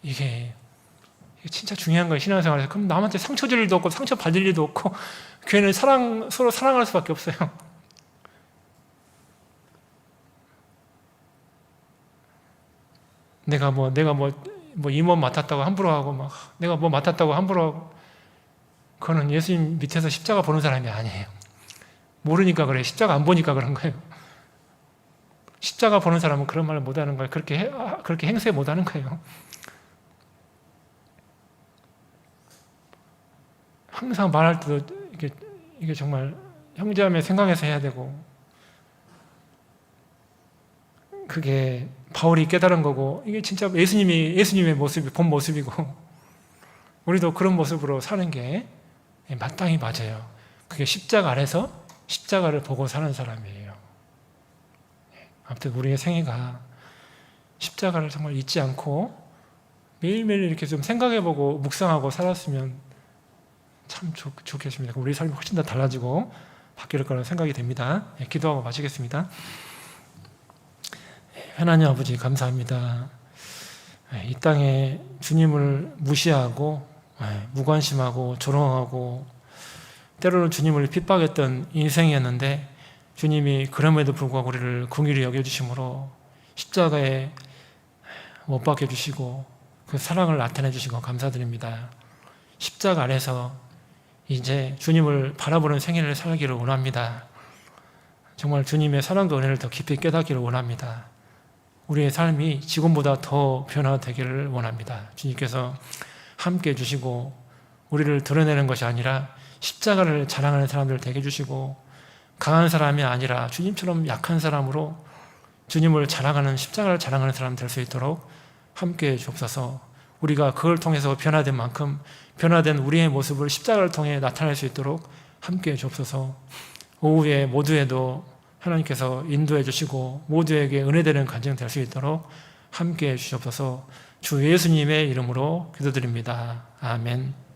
이게 진짜 중요한 거예요. 신앙생활에서. 그럼 남한테 상처 줄 일도 없고 상처 받을 일도 없고 교회는 서로 사랑할 수밖에 없어요. 내가 임원 맡았다고 함부로 하고 막 내가 뭐 맡았다고 함부로 하고 그거는 예수님 밑에서 십자가 보는 사람이 아니에요. 모르니까 그래요. 십자가 안 보니까 그런 거예요. 십자가 보는 사람은 그런 말을 못하는 거예요. 그렇게 행세 못하는 거예요. 항상 말할 때도 이게 정말 형제자매 생각해서 해야 되고 그게 바울이 깨달은 거고 이게 진짜 예수님의 모습이 본 모습이고 우리도 그런 모습으로 사는 게 마땅히 맞아요. 그게 십자가 아래서 십자가를 보고 사는 사람이에요. 아무튼 우리의 생애가 십자가를 정말 잊지 않고 매일매일 이렇게 좀 생각해보고 묵상하고 살았으면 참 좋겠습니다. 우리 삶이 훨씬 더 달라지고 바뀔 거라는 생각이 됩니다. 기도하고 마치겠습니다. 하나님 아버지 감사합니다. 이 땅에 주님을 무시하고 무관심하고 조롱하고 때로는 주님을 핍박했던 인생이었는데 주님이 그럼에도 불구하고 우리를 긍휼히 여겨주심으로 십자가에 못 박혀 주시고 그 사랑을 나타내 주시고 감사드립니다. 십자가 아래서 이제 주님을 바라보는 생애를 살기를 원합니다. 정말 주님의 사랑과 은혜를 더 깊이 깨닫기를 원합니다. 우리의 삶이 지금보다 더 변화되기를 원합니다. 주님께서 함께 해주시고 우리를 드러내는 것이 아니라 십자가를 자랑하는 사람들 되게 해주시고 강한 사람이 아니라 주님처럼 약한 사람으로 주님을 자랑하는 십자가를 자랑하는 사람 될 수 있도록 함께 해주옵소서. 우리가 그걸 통해서 변화된 만큼 변화된 우리의 모습을 십자가를 통해 나타낼 수 있도록 함께 해주옵소서. 오후에 모두에도 하나님께서 인도해 주시고 모두에게 은혜되는 간증 될 수 있도록 함께 해 주시옵소서. 주 예수님의 이름으로 기도드립니다. 아멘.